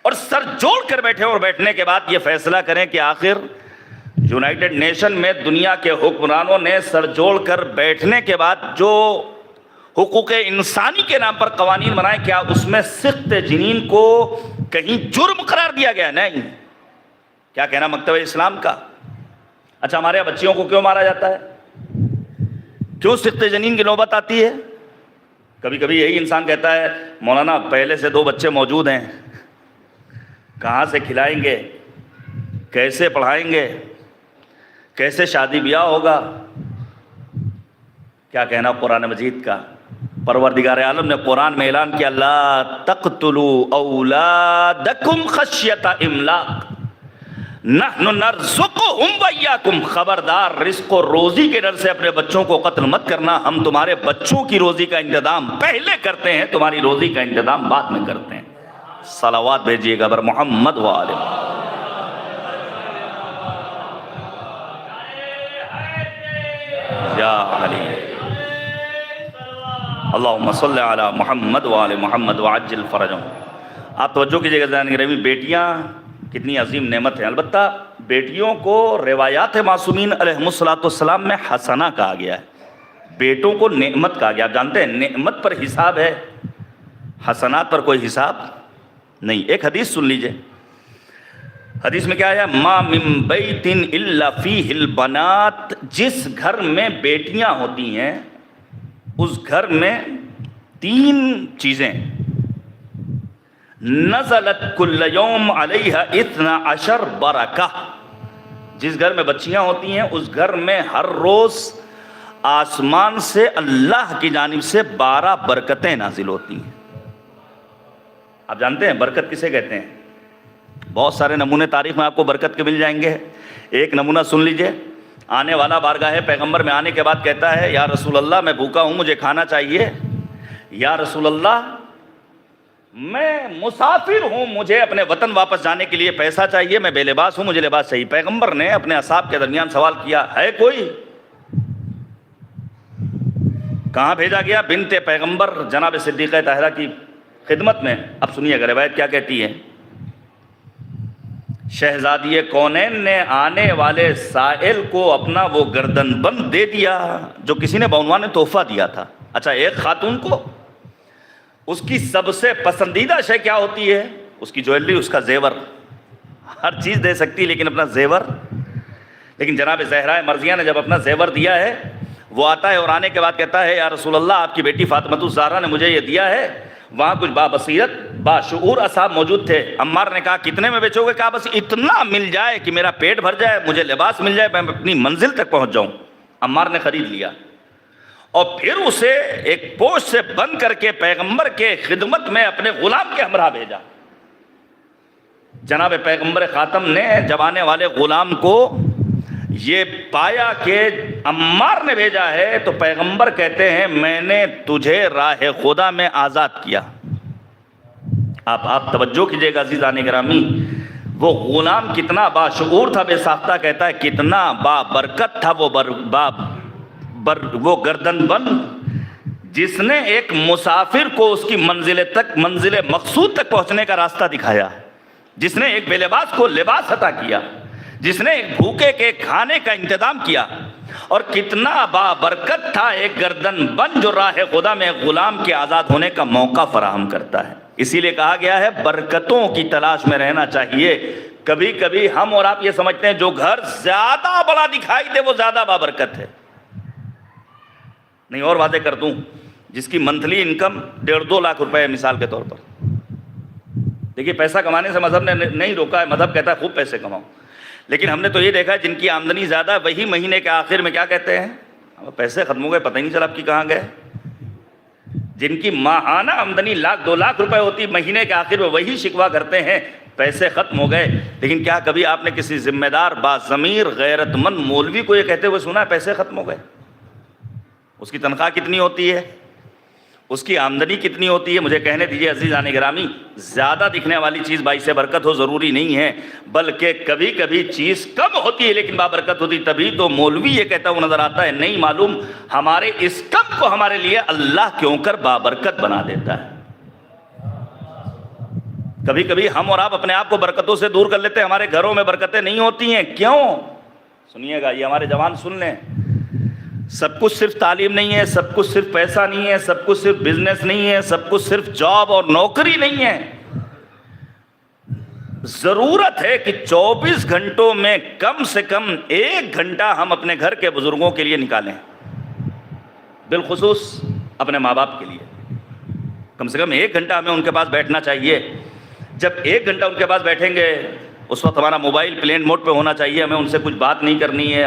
اور سر جوڑ کر بیٹھے اور بیٹھنے کے بعد یہ فیصلہ کریں کہ آخر یونائٹڈ نیشن میں دنیا کے حکمرانوں نے سر جوڑ کر بیٹھنے کے بعد جو حقوق انسانی کے نام پر قوانین بنائے، کیا اس میں سقط جنین کو کہیں جرم قرار دیا گیا؟ نہیں. کیا کہنا مکتب اسلام کا؟ اچھا ہمارے یہاں بچیوں کو کیوں مارا جاتا ہے؟ کیوں سقط جنین کی نوبت آتی ہے؟ کبھی کبھی یہی انسان کہتا ہے مولانا پہلے سے 2 بچے موجود ہیں، کہاں سے کھلائیں گے، کیسے پڑھائیں گے، کیسے شادی بیاہ ہوگا؟ کیا کہنا قرآن مجید کا؟ پروردگار عالم نے قرآن میں اعلان کیا لا تقتلوا اولادکم خشیۃ املاق نحن نرزقہم وایاکم. خبردار رزق و روزی کے ڈر سے اپنے بچوں کو قتل مت کرنا. ہم تمہارے بچوں کی روزی کا انتظام پہلے کرتے ہیں، تمہاری روزی کا انتظام بعد میں کرتے ہیں. صلوات بھیجیے گا بر محمد و آل یا علی. اللہم صلی علی محمد و آل محمد وعجل فرجہم. آپ توجہ کیجئے گا گرامی، بیٹیاں کتنی عظیم نعمت ہیں. البتہ بیٹیوں کو روایات معصومین علیہ السلام میں حسنہ کہا گیا ہے، بیٹوں کو نعمت کہا گیا. آپ جانتے ہیں نعمت پر حساب ہے، حسنات پر کوئی حساب نہیں. ایک حدیث سن لیجئے. حدیث میں کیا ہے؟ ما من بیت الا فیہ البنات. جس گھر میں بیٹیاں ہوتی ہیں اس گھر میں 3 چیزیں نزلت کل یوم علیہا 12 برکہ. جس گھر میں بچیاں ہوتی ہیں اس گھر میں ہر روز آسمان سے اللہ کی جانب سے 12 برکتیں نازل ہوتی ہیں. آپ جانتے ہیں برکت کسے کہتے ہیں؟ بہت سارے نمونے تاریخ میں آپ کو برکت کے مل جائیں گے. ایک نمونہ سن لیجئے. آنے والا بارگاہ پیغمبر میں آنے کے بعد کہتا ہے یا رسول اللہ میں بھوکا ہوں مجھے کھانا چاہیے. یا رسول اللہ میں مسافر ہوں مجھے اپنے وطن واپس جانے کے لیے پیسہ چاہیے, میں بے لباس ہوں مجھے لباس چاہیے. پیغمبر نے اپنے اصحاب کے درمیان سوال کیا ہے کوئی؟ کہاں بھیجا گیا؟ بنت پیغمبر جناب صدیقہ طاہرہ کی خدمت میں. اب سنیے گا روایت کیا کہتی ہے. شہزادی کونین نے آنے والے سائل کو اپنا وہ گردن بند دے دیا جو کسی نے بعنوان تحفہ دیا تھا. اچھا, ایک خاتون کو اس کی سب سے پسندیدہ شے کیا ہوتی ہے؟ اس کی جویلری, اس کا زیور. ہر چیز دے سکتی لیکن اپنا زیور. لیکن جناب زہرا مرضیہ نے جب اپنا زیور دیا ہے, وہ آتا ہے اور آنے کے بعد کہتا ہے یا رسول اللہ آپ کی بیٹی فاطمہ الزہرا نے مجھے یہ دیا ہے. وہاں کچھ بابصیرت باشعور اصحاب موجود تھے. عمار نے کہا کتنے میں بیچو گے؟ کہا بس اتنا مل جائے کہ میرا پیٹ بھر جائے, مجھے لباس مل جائے, میں اپنی منزل تک پہنچ جاؤں. عمار نے خرید لیا اور پھر اسے ایک پوش سے بند کر کے پیغمبر کے خدمت میں اپنے غلام کے ہمراہ بھیجا. جناب پیغمبر خاتم نے جب آنے والے غلام کو یہ پایا کہ عمار نے بھیجا ہے تو پیغمبر کہتے ہیں میں نے تجھے راہ خدا میں آزاد کیا. آپ توجہ کیجئے گا عزیزان گرامی, وہ غلام کتنا باشعور تھا, بے ساختہ کہتا ہے کتنا بابرکت تھا وہ گردن بند جس نے ایک مسافر کو اس کی منزل مقصود تک پہنچنے کا راستہ دکھایا, جس نے ایک بے لباس کو لباس عطا کیا, جس نے ایک بھوکے کے کھانے کا انتظام کیا. اور کتنا بابرکت تھا ایک گردن بند جو راہ خدا میں غلام کے آزاد ہونے کا موقع فراہم کرتا ہے. اسی لیے کہا گیا ہے برکتوں کی تلاش میں رہنا چاہیے. کبھی کبھی ہم اور آپ یہ سمجھتے ہیں جو گھر زیادہ بڑا دکھائی دے وہ زیادہ بابرکت ہے. نہیں, اور واضح کر دوں, جس کی منتھلی انکم 1.5-2 لاکھ روپے ہے مثال کے طور پر. دیکھیے پیسہ کمانے سے مذہب نے نہیں روکا ہے, مذہب کہتا ہے خوب پیسے کماؤ. لیکن ہم نے تو یہ دیکھا ہے جن کی آمدنی زیادہ وہی مہینے کے آخر میں کیا کہتے ہیں پیسے ختم ہو گئے, پتہ ہی نہیں چلا آپ کی کہاں گئے. جن کی ماہانہ آمدنی 1-2 لاکھ روپے ہوتی مہینے کے آخر میں وہی شکوہ کرتے ہیں پیسے ختم ہو گئے. لیکن کیا کبھی آپ نے کسی ذمہ دار باضمیر غیرت مند مولوی کو یہ کہتے ہوئے سنا ہے پیسے ختم ہو گئے؟ اس کی تنخواہ کتنی ہوتی ہے, اس کی آمدنی کتنی ہوتی ہے؟ مجھے کہنے دیجیے عزیزان گرامی, زیادہ دکھنے والی چیز باعث برکت ہو ضروری نہیں ہے, بلکہ کبھی کبھی چیز کم ہوتی ہے لیکن بابرکت ہوتی. تبھی تو مولوی یہ کہتا ہوا نظر آتا ہے نہیں معلوم ہمارے اس کم کو ہمارے لیے اللہ کیوں کر بابرکت بنا دیتا ہے. کبھی کبھی ہم اور آپ اپنے آپ کو برکتوں سے دور کر لیتے ہیں, ہمارے گھروں میں برکتیں نہیں ہوتی ہیں. کیوں؟ سنیے گا, یہ ہمارے جوان سن لیں. سب کچھ صرف تعلیم نہیں ہے, سب کچھ صرف پیسہ نہیں ہے, سب کچھ صرف بزنس نہیں ہے, سب کچھ صرف جاب اور نوکری نہیں ہے. ضرورت ہے کہ 24 گھنٹوں میں کم سے کم 1 گھنٹہ ہم اپنے گھر کے بزرگوں کے لیے نکالیں, بالخصوص اپنے ماں باپ کے لیے. کم سے کم 1 گھنٹہ ہمیں ان کے پاس بیٹھنا چاہیے. جب 1 گھنٹہ ان کے پاس بیٹھیں گے اس وقت ہمارا موبائل پلین موڈ پہ ہونا چاہیے, ہمیں ان سے کچھ بات نہیں کرنی ہے,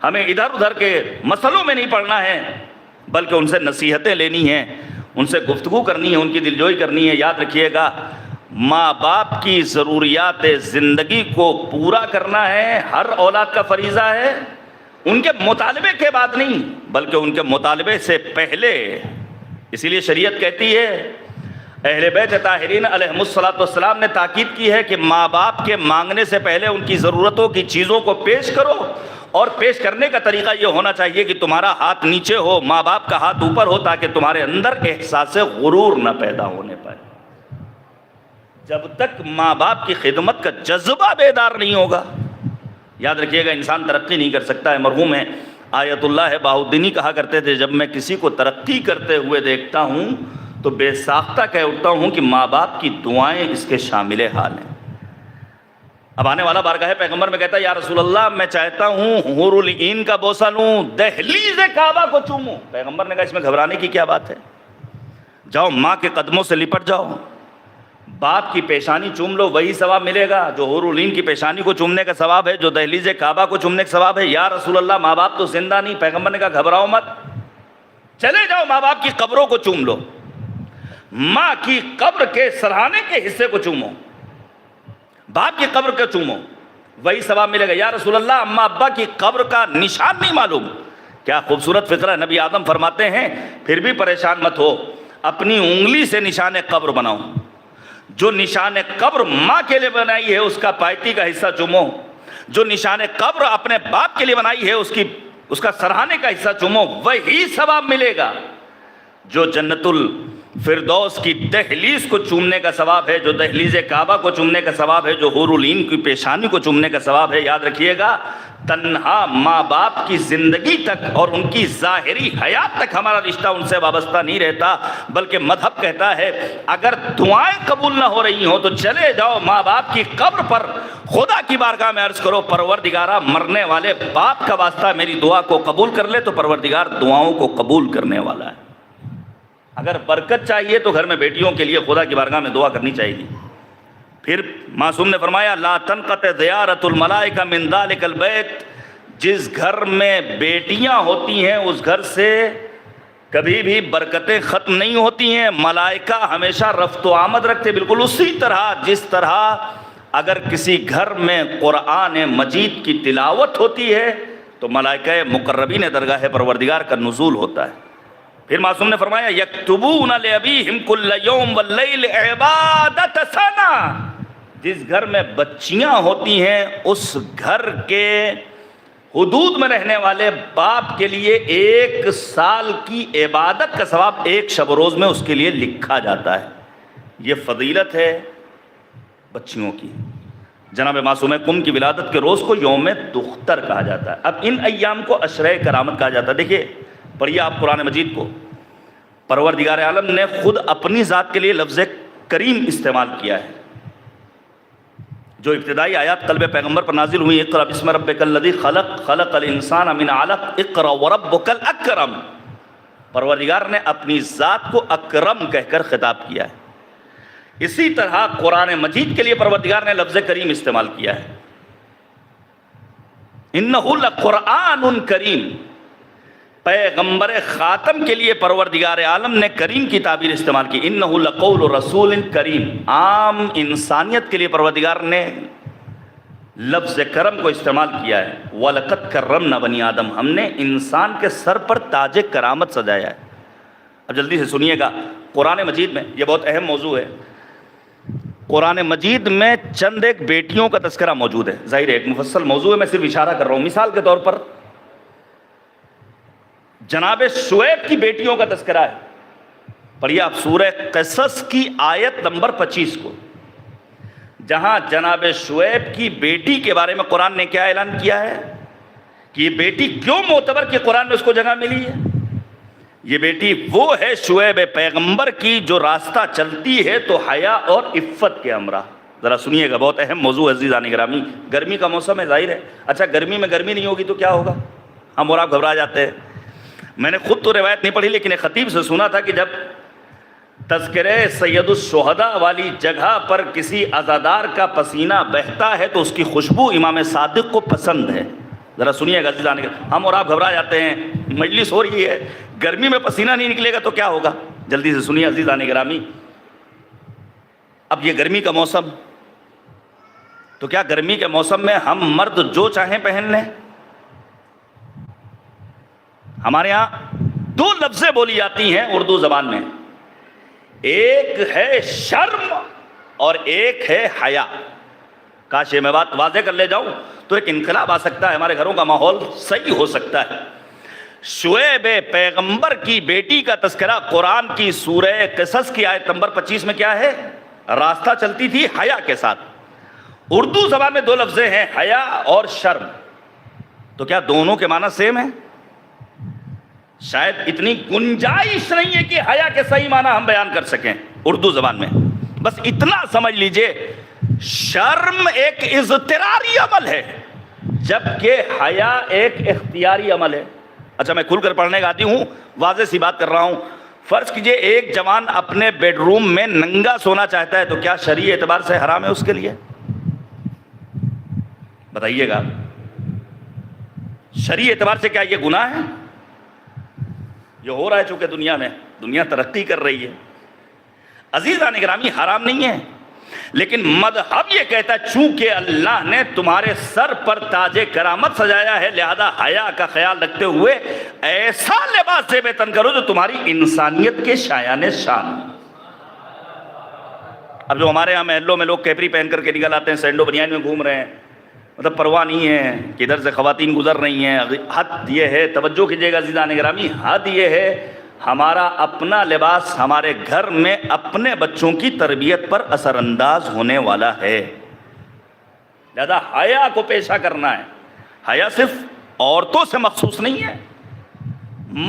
ہمیں ادھر ادھر کے مسئلوں میں نہیں پڑنا ہے, بلکہ ان سے نصیحتیں لینی ہیں, ان سے گفتگو کرنی ہے, ان کی دلجوئی کرنی ہے. یاد رکھیے گا ماں باپ کی ضروریات زندگی کو پورا کرنا ہے ہر اولاد کا فریضہ ہے. ان کے مطالبے کے بعد نہیں بلکہ ان کے مطالبے سے پہلے. اسی لیے شریعت کہتی ہے, اہل بیت طاہرین علیہم الصلوۃ والسلام نے تاکید کی ہے کہ ماں باپ کے مانگنے سے پہلے ان کی ضرورتوں کی چیزوں کو پیش کرو, اور پیش کرنے کا طریقہ یہ ہونا چاہیے کہ تمہارا ہاتھ نیچے ہو, ماں باپ کا ہاتھ اوپر ہو, تاکہ تمہارے اندر احساس غرور نہ پیدا ہونے پائے. جب تک ماں باپ کی خدمت کا جذبہ بیدار نہیں ہوگا, یاد رکھیے گا انسان ترقی نہیں کر سکتا ہے. مرحوم آیت اللہ بہاؤالدینی کہا کرتے تھے جب میں کسی کو ترقی کرتے ہوئے دیکھتا ہوں تو بے ساختہ کہہ اٹھتا ہوں کہ ماں باپ کی دعائیں اس کے شامل حال ہیں. اب آنے والا بارگاہ پیغمبر میں کہتا ہے یا رسول اللہ میں چاہتا ہوں حور العین کا بوسہ لوں, دہلیز کعبہ کو چوموں. پیغمبر نے کہا اس میں گھبرانے کی کیا بات ہے, جاؤ ماں کے قدموں سے لپٹ جاؤ, باپ کی پیشانی چوم لو وہی ثواب ملے گا جو حور العین کی پیشانی کو چومنے کا ثواب ہے، جو دہلیز کعبہ کو چومنے کا ثواب ہے۔ یا رسول اللہ ماں باپ تو زندہ نہیں، پیغمبر نے کہا گھبراؤ مت، چلے جاؤ ماں باپ کی قبروں کو چوم لو، ماں کی قبر کے سرہانے کے حصے کو چومو، باپ کی قبر کو چومو، وہی ثواب ملے گا۔ یا رسول اللہ اماں ابا کی قبر کا نشان نہیں معلوم۔ کیا خوبصورت فکرہ، نبی آدم فرماتے ہیں پھر بھی پریشان مت ہو، اپنی انگلی سے نشان قبر بناؤ، جو نشان قبر ماں کے لیے بنائی ہے اس کا پائتی کا حصہ چومو، جو نشان قبر اپنے باپ کے لیے بنائی ہے اس کا سرہانے کا حصہ چومو، وہی ثواب ملے گا جو جنت الفردوس کی دہلیز کو چومنے کا ثواب ہے، جو دہلیز کعبہ کو چومنے کا ثواب ہے، جو حور العین کی پیشانی کو چومنے کا ثواب ہے۔ یاد رکھیے گا، تنہا ماں باپ کی زندگی تک اور ان کی ظاہری حیات تک ہمارا رشتہ ان سے وابستہ نہیں رہتا، بلکہ مذہب کہتا ہے اگر دعائیں قبول نہ ہو رہی ہوں تو چلے جاؤ ماں باپ کی قبر پر خدا کی بارگاہ میں عرض کرو، پروردگارہ مرنے والے باپ کا واسطہ میری دعا کو قبول کر لے، تو پروردگار دعاؤں کو قبول کرنے والا ہے۔ اگر برکت چاہیے تو گھر میں بیٹیوں کے لیے خدا کی بارگاہ میں دعا کرنی چاہیے۔ پھر معصوم نے فرمایا لا تنقطع زیارت الملائکہ من ذلک البیت، جس گھر میں بیٹیاں ہوتی ہیں اس گھر سے کبھی بھی برکتیں ختم نہیں ہوتی ہیں، ملائکہ ہمیشہ رفت و آمد رکھتے، بالکل اسی طرح جس طرح اگر کسی گھر میں قرآن مجید کی تلاوت ہوتی ہے تو ملائکہ مقربین درگاہ پروردگار کا نزول ہوتا ہے۔ پھر معصوم نے فرمایا یکتبون لابیہم کل یوم واللیل عبادت سنہ، جس گھر میں بچیاں ہوتی ہیں اس گھر کے حدود میں رہنے والے باپ کے لیے 1 سال کی عبادت کا ثواب 1 شب و روز میں اس کے لیے لکھا جاتا ہے۔ یہ فضیلت ہے بچیوں کی۔ جناب معصوم قم کی ولادت کے روز کو یوم دختر کہا جاتا ہے۔ اب ان ایام کو عشرۂ کرامت کہا جاتا ہے۔ دیکھیے پڑھیے آپ قرآن مجید کو، پروردگار عالم نے خود اپنی ذات کے لیے لفظ کریم استعمال کیا ہے۔ جو ابتدائی آیات قلب پیغمبر پر نازل ہوئی، اقرأ بسم ربک الذی خلق، خلق الانسان من علق، اقرأ وربک الاکرم، پروردگار نے اپنی ذات کو اکرم کہہ کر خطاب کیا ہے۔ اسی طرح قرآن مجید کے لیے پروردگار نے لفظ کریم استعمال کیا ہے۔ انہ لقرآن کریم، پیغمبر خاتم کے لیے پروردگار عالم نے کریم کی تعبیر استعمال کی، انہ لقول رسول کریم۔ عام انسانیت کے لیے پروردگار نے لفظ کرم کو استعمال کیا ہے۔ وَلَقَدْ كَرَّمْنَا بَنِي آدم، ہم نے انسان کے سر پر تاج کرامت سجایا ہے۔ اب جلدی سے سنیے گا، قرآن مجید میں یہ بہت اہم موضوع ہے، قرآن مجید میں چند ایک بیٹیوں کا تذکرہ موجود ہے۔ ظاہر ہے ایک مفصل موضوع ہے، میں صرف اشارہ کر رہا ہوں۔ مثال کے طور پر جناب شعیب کی بیٹیوں کا تذکرہ ہے۔ پڑھیے آپ سورہ قصص کی آیت نمبر 25 کو، جہاں جناب شعیب کی بیٹی کے بارے میں قرآن نے کیا اعلان کیا ہے کہ یہ بیٹی کیوں معتبر کہ قرآن میں اس کو جگہ ملی ہے۔ یہ بیٹی وہ ہے شعیب پیغمبر کی جو راستہ چلتی ہے تو حیا اور عفت کے ہمراہ۔ ذرا سنیے گا، بہت اہم موضوع عزیزان گرامی۔ گرمی کا موسم ہے، ظاہر ہے، اچھا گرمی میں گرمی نہیں ہوگی تو کیا ہوگا، ہم اور آپ گھبرا جاتے ہیں۔ میں نے خود تو روایت نہیں پڑھی لیکن ایک خطیب سے سنا تھا کہ جب تذکرہ سید الشہداء والی جگہ پر کسی عزادار کا پسینہ بہتا ہے تو اس کی خوشبو امام صادق کو پسند ہے۔ ذرا سنیے گا عزیزان، ہم اور آپ گھبرا جاتے ہیں، مجلس ہو رہی ہے، گرمی میں پسینہ نہیں نکلے گا تو کیا ہوگا، جلدی سے سنیے عزیزان گرامی۔ اب یہ گرمی کا موسم، تو کیا گرمی کے موسم میں ہم مرد جو چاہیں پہن لیں؟ ہمارے ہاں 2 لفظیں بولی جاتی ہیں اردو زبان میں، ایک ہے شرم اور ایک ہے حیا۔ کاش یہ میں بات واضح کر لے جاؤں تو ایک انقلاب آ سکتا ہے، ہمارے گھروں کا ماحول صحیح ہو سکتا ہے۔ شعیب پیغمبر کی بیٹی کا تذکرہ قرآن کی سورہ قصص کی آیت نمبر 25 میں کیا ہے؟ راستہ چلتی تھی حیا کے ساتھ۔ اردو زبان میں 2 لفظیں ہیں، حیا اور شرم، تو کیا دونوں کے معنی سیم ہیں؟ شاید اتنی گنجائش نہیں ہے کہ حیا کے صحیح معنی ہم بیان کر سکیں اردو زبان میں۔ بس اتنا سمجھ لیجئے، شرم ایک اضطراری عمل ہے جبکہ حیا ایک اختیاری عمل ہے۔ اچھا میں کھل کر پڑھنے کا عادی ہوں، واضح سی بات کر رہا ہوں۔ فرض کیجئے ایک جوان اپنے بیڈ روم میں ننگا سونا چاہتا ہے تو کیا شرعی اعتبار سے حرام ہے اس کے لیے؟ بتائیے گا، شرعی اعتبار سے کیا یہ گناہ ہے؟ یہ ہو رہا ہے چونکہ دنیا ترقی کر رہی ہے۔ عزیزان گرامی، حرام نہیں ہے، لیکن مذہب یہ کہتا ہے چونکہ اللہ نے تمہارے سر پر تاج کرامت سجایا ہے، لہذا حیا کا خیال رکھتے ہوئے ایسا لباس زیب تن کرو جو تمہاری انسانیت کے شایان شان۔ اب جو ہمارے یہاں محلوں میں لوگ کیپری پہن کر کے نکل آتے ہیں، سینڈو بنیان میں گھوم رہے ہیں، مطلب پرواہ نہیں ہے کہ ادھر سے خواتین گزر رہی ہیں۔ حد یہ ہے، توجہ کیجیے گا عزیزان گرامی، حد یہ ہے ہمارا اپنا لباس ہمارے گھر میں اپنے بچوں کی تربیت پر اثر انداز ہونے والا ہے، لہذا حیا کو پیشہ کرنا ہے۔ حیا صرف عورتوں سے مخصوص نہیں ہے،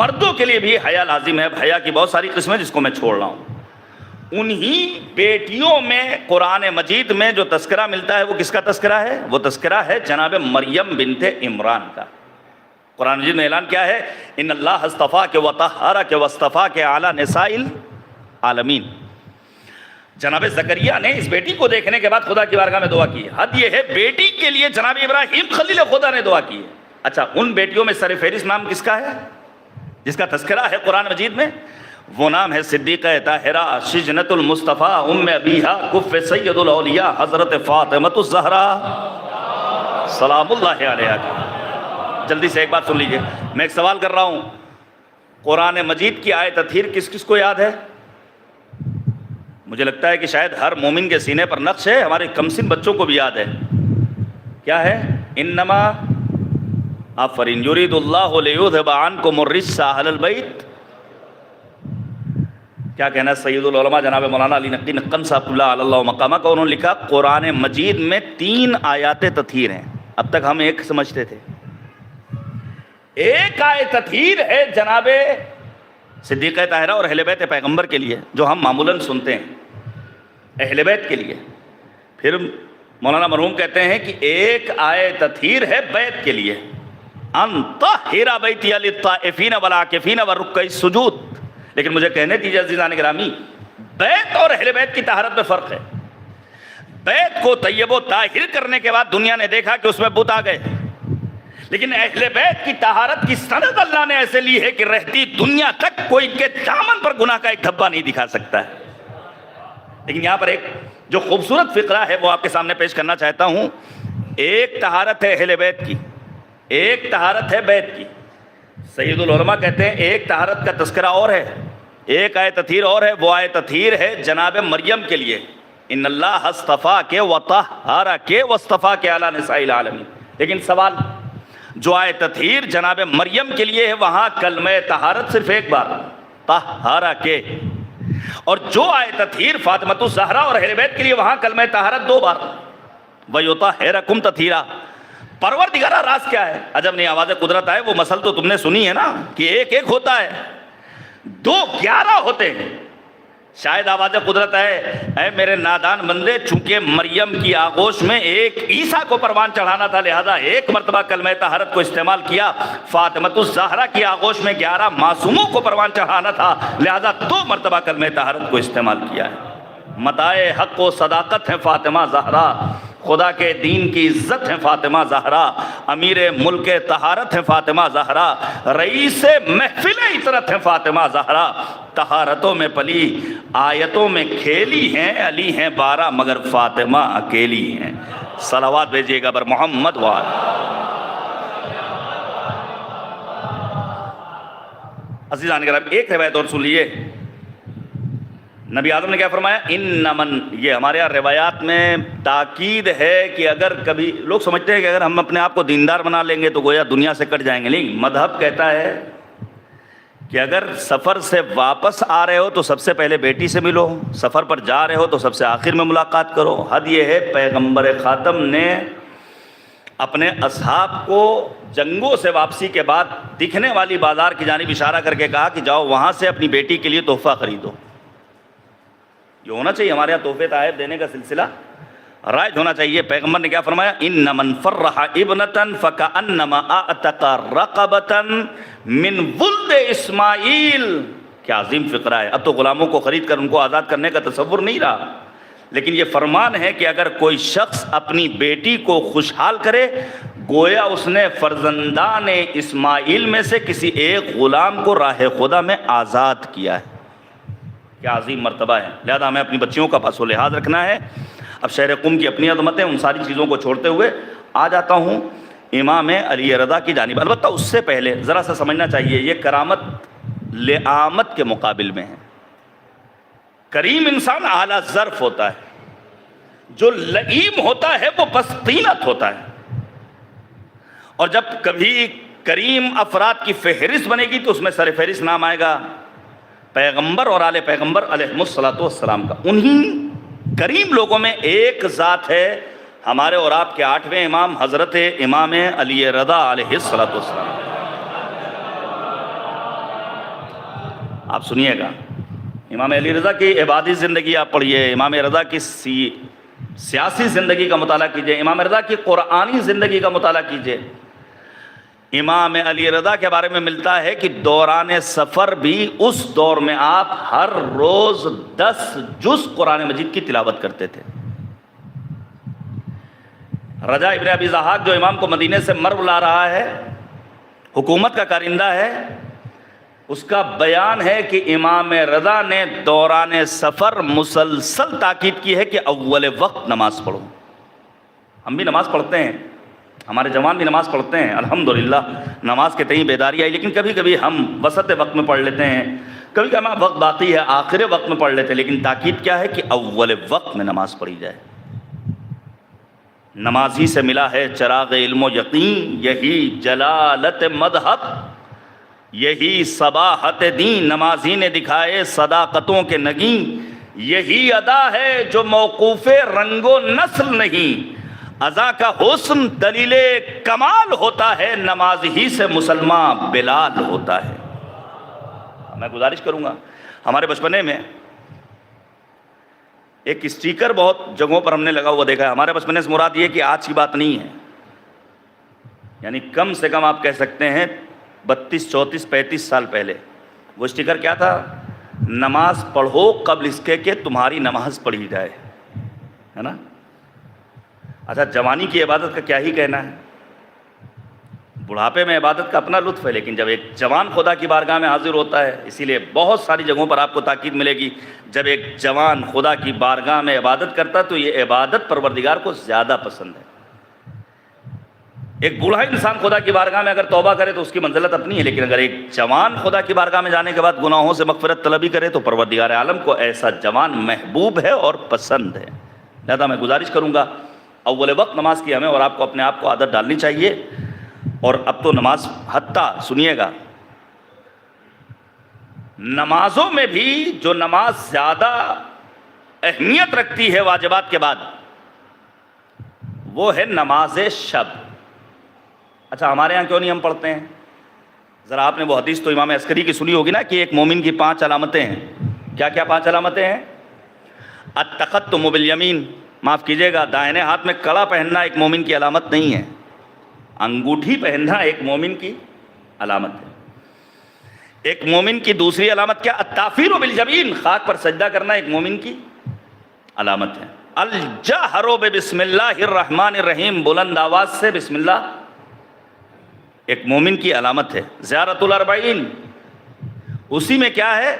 مردوں کے لیے بھی حیا لازم ہے۔ حیا کی بہت ساری قسمیں جس کو میں چھوڑ رہا ہوں۔ انہی بیٹیوں میں قرآن مجید میں جو تذکرہ ملتا ہے وہ کس کا تذکرہ ہے؟ وہ تذکرہ ہے جناب مریم بنت عمران کا۔ قرآن مجید میں اعلان کیا ہے؟ ان اللہ اصطفاک وطہرک واصطفاک علی نساء العالمین۔ جناب زکریا نے اس بیٹی کو دیکھنے کے بعد خدا کی بارگاہ میں دعا کی۔ حد یہ ہے بیٹی کے لیے جناب ابراہیم خلیل خدا نے دعا کی ہے۔ اچھا، ان بیٹیوں میں سر فہرست نام کس کا ہے جس کا تذکرہ ہے قرآن مجید میں؟ وہ نام ہے صدیقہ طاہرہ شجنۃ المصطفیٰ ام ابیہا کف سید الاولیاء حضرت فاطمۃ الزہرا سلام اللہ علیہا۔ جلدی سے ایک بات سن لیجئے، میں ایک سوال کر رہا ہوں، قرآن مجید کی آیت تطہیر کس کس کو یاد ہے؟ مجھے لگتا ہے کہ شاید ہر مومن کے سینے پر نقش ہے، ہمارے کمسن بچوں کو بھی یاد ہے۔ کیا ہے؟ انما آفرین یرید اللہ لیذھب عنکم الرجس اہل البیت۔ کیا کہنا ہے سید العلماء جناب مولانا علی نقی نقن صاحب اللہ علیہ اللہ مقامہ کا؟ انہوں نے لکھا قرآن مجید میں 3 آیات تطہیر ہیں، اب تک ہم ایک سمجھتے تھے۔ ایک آیت تطہیر ہے جناب صدیقہ طاہرہ اور اہل بیت پیغمبر کے لیے، جو ہم معمولاً سنتے ہیں اہل بیت کے لیے۔ پھر مولانا مرحوم کہتے ہیں کہ ایک آیت تطہیر ہے بیت کے لیے، ان طہر بیتی للطائفین والعاکفین والرکع السجود۔ لیکن مجھے کہنے دیجیے عزیزان گرامی، بیت اور اہل بیت کی طہارت میں فرق ہے۔ بیت کو طیب و طاہر کرنے کے بعد دنیا نے دیکھا کہ اس میں بت آ گئے، لیکن اہل بیت کی طہارت کی سند اللہ نے ایسے لی ہے کہ رہتی دنیا تک کوئی ان کے دامن پر گناہ کا ایک دھبا نہیں دکھا سکتا ہے۔ لیکن یہاں پر ایک جو خوبصورت فقرہ ہے وہ آپ کے سامنے پیش کرنا چاہتا ہوں۔ ایک طہارت ہے اہل بیت کی، ایک طہارت ہے بیت کی۔ سید العلماء کہتے ہیں ایک طہارت کا تذکرہ اور ہے، ایک آیت تطہیر اور ہے، وہ آیت تطہیر ہے جناب مریم کے لیے، ان اللہ اصطفاک وطہرک واصطفاک علی نساء العالمین۔ لیکن سوال، جو آیت تطہیر جناب مریم کے لیے ہے وہاں کلمہ طہارت صرف ایک بار طہرک، اور جو آیت تطہیر فاطمۃ الزہرا اور اہل بیت کے لیے وہاں کلمہ طہارت 2 بار، وَيُطَہِّرَكُمْ تَطْہِیرًا۔ پروردگارہ راز کیا ہے؟ عجب نہیں، آواز قدرت آئے، وہ مسل تو تم نے سنی ہے نا کہ ایک ایک ہوتا ہے، 2 11 ہوتے ہیں۔ شاید آواز قدرت ہے، اے میرے نادان بندے، چونکہ مریم کی آغوش میں ایک عیسیٰ کو پروان چڑھانا تھا لہذا ایک مرتبہ کلمہ طہارت کو استعمال کیا، فاطمۃ الزہرا کی آغوش میں 11 معصوموں کو پروان چڑھانا تھا لہذا 2 مرتبہ کلمہ طہارت کو استعمال کیا ہے۔ متاع حق و صداقت ہے فاطمہ زہرا، خدا کے دین کی عزت ہے فاطمہ زہرا، امیر ملک طہارت ہے فاطمہ زہرا، رئیس محفل عطرت ہے فاطمہ زہرا، طہارتوں میں پلی آیتوں میں کھیلی ہیں، علی ہیں 12 مگر فاطمہ اکیلی ہیں۔ صلوات بھیجیے گا بر محمد وآل۔ عزیزان گرامی، ایک روایت اور سن لیجیے، نبی اعظم نے کیا فرمایا؟ انمن، یہ ہمارے یہاں روایات میں تاکید ہے کہ اگر کبھی لوگ سمجھتے ہیں کہ اگر ہم اپنے آپ کو دیندار بنا لیں گے تو گویا دنیا سے کٹ جائیں گے، نہیں، مذہب کہتا ہے کہ اگر سفر سے واپس آ رہے ہو تو سب سے پہلے بیٹی سے ملو، سفر پر جا رہے ہو تو سب سے آخر میں ملاقات کرو۔ حد یہ ہے پیغمبر خاتم نے اپنے اصحاب کو جنگوں سے واپسی کے بعد دکھنے والی بازار کی جانب اشارہ کر کے کہا کہ جاؤ وہاں سے اپنی بیٹی کے لیے تحفہ خریدو۔ یہ ہونا چاہیے ہمارے یہاں تحفے تحائف دینے کا سلسلہ رائج ہونا چاہیے۔ پیغمبر نے کیا فرمایا؟ ان من فرح ابنتن فکأنما اعتق رقبۃ من ولد اسماعیل، کیا عظیم فقرہ ہے. اب تو غلاموں کو خرید کر ان کو آزاد کرنے کا تصور نہیں رہا، لیکن یہ فرمان ہے کہ اگر کوئی شخص اپنی بیٹی کو خوشحال کرے گویا اس نے فرزندان اسماعیل میں سے کسی ایک غلام کو راہ خدا میں آزاد کیا ہے. کیا عظیم مرتبہ ہے. لہذا ہمیں اپنی بچیوں کا پاس و لحاظ رکھنا ہے. اب شہر قم کی اپنی عظمتیں، ان ساری چیزوں کو چھوڑتے ہوئے آ جاتا ہوں امام علی رضا کی جانب. البتہ اس سے پہلے ذرا سا سمجھنا چاہیے یہ کرامت لعامت کے مقابل میں ہے. کریم انسان اعلیٰ ظرف ہوتا ہے، جو لئیم ہوتا ہے وہ بس طینت ہوتا ہے. اور جب کبھی کریم افراد کی فہرست بنے گی تو اس میں سر فہرست نام آئے گا پیغمبر اور آل پیغمبر علیہ الصلوۃ والسلام کا. انہی کریم لوگوں میں ایک ذات ہے ہمارے اور آپ کے 8ویں امام حضرت امام علی رضا علیہ الصلوۃ والسلام. آپ سنیے گا امام علی رضا کی عبادی زندگی آپ پڑھیے، امام رضا کی سیاسی زندگی کا مطالعہ کیجئے، امام رضا کی قرآنی زندگی کا مطالعہ کیجئے. امام علی رضا کے بارے میں ملتا ہے کہ دوران سفر بھی اس دور میں آپ ہر روز 10 جز قرآن مجید کی تلاوت کرتے تھے. رجا ابن ابی ضحاک جو امام کو مدینے سے مرو لا رہا ہے، حکومت کا کارندہ ہے، اس کا بیان ہے کہ امام رضا نے دوران سفر مسلسل تاکید کی ہے کہ اول وقت نماز پڑھو. ہم بھی نماز پڑھتے ہیں، ہمارے جوان بھی نماز پڑھتے ہیں، الحمدللہ نماز کے تئیں بیداری آئی، لیکن کبھی کبھی ہم وسط وقت میں پڑھ لیتے ہیں، کبھی کبھی ہمارا وقت باقی ہے آخر وقت میں پڑھ لیتے ہیں. لیکن تاکید کیا ہے کہ اول وقت میں نماز پڑھی جائے. نماز ہی سے ملا ہے چراغ علم و یقین، یہی جلالت مذہب، یہی صباحت دین. نمازی نے دکھائے صداقتوں کے نگیں، یہی ادا ہے جو موقوف رنگ و نسل نہیں. اذا کا حسن دلیل کمال ہوتا ہے، نماز ہی سے مسلمان بلال ہوتا ہے. میں گزارش کروں گا، ہمارے بچپنے میں ایک اسٹیکر بہت جگہوں پر ہم نے لگا ہوا دیکھا ہے. ہمارے بچپنے سے مراد یہ کہ آج کی بات نہیں ہے، یعنی کم سے کم آپ کہہ سکتے ہیں 32 34 35 سال پہلے. وہ اسٹیکر کیا تھا؟ نماز پڑھو قبل اس کے کہ تمہاری نماز پڑھی جائے، ہے نا. اچھا جوانی کی عبادت کا کیا ہی کہنا ہے، بڑھاپے میں عبادت کا اپنا لطف ہے، لیکن جب ایک جوان خدا کی بارگاہ میں حاضر ہوتا ہے، اسی لیے بہت ساری جگہوں پر آپ کو تاکید ملے گی جب ایک جوان خدا کی بارگاہ میں عبادت کرتا تو یہ عبادت پروردگار کو زیادہ پسند ہے. ایک بوڑھا انسان خدا کی بارگاہ میں اگر توبہ کرے تو اس کی منزلت اپنی ہے، لیکن اگر ایک جوان خدا کی بارگاہ میں جانے کے بعد گناہوں سے مغفرت طلبی کرے تو پروردگار عالم کو ایسا جوان محبوب ہے اور پسند ہے. لہذا میں گزارش کروں گا اول وقت نماز کی ہمیں اور آپ کو اپنے آپ کو عادت ڈالنی چاہیے. اور اب تو نماز حتیٰ سنیے گا، نمازوں میں بھی جو نماز زیادہ اہمیت رکھتی ہے واجبات کے بعد وہ ہے نماز شب. اچھا ہمارے ہاں کیوں نہیں ہم پڑھتے ہیں؟ ذرا آپ نے وہ حدیث تو امام عسکری کی سنی ہوگی نا کہ ایک مومن کی 5 علامتیں ہیں. کیا کیا 5 علامتیں ہیں؟ التختم بالیمین، معاف کیجیے گا دائیں ہاتھ میں کڑا پہننا ایک مومن کی علامت نہیں ہے، انگوٹھی پہننا ایک مومن کی علامت ہے. ایک مومن کی دوسری علامت کیا؟ التعفیر بالجبین، خاک پر سجدہ کرنا ایک مومن کی علامت ہے. الجہر بسم اللہ الرحمن الرحیم، بلند آواز سے بسم اللہ ایک مومن کی علامت ہے. زیارت الاربعین، اسی میں کیا ہے؟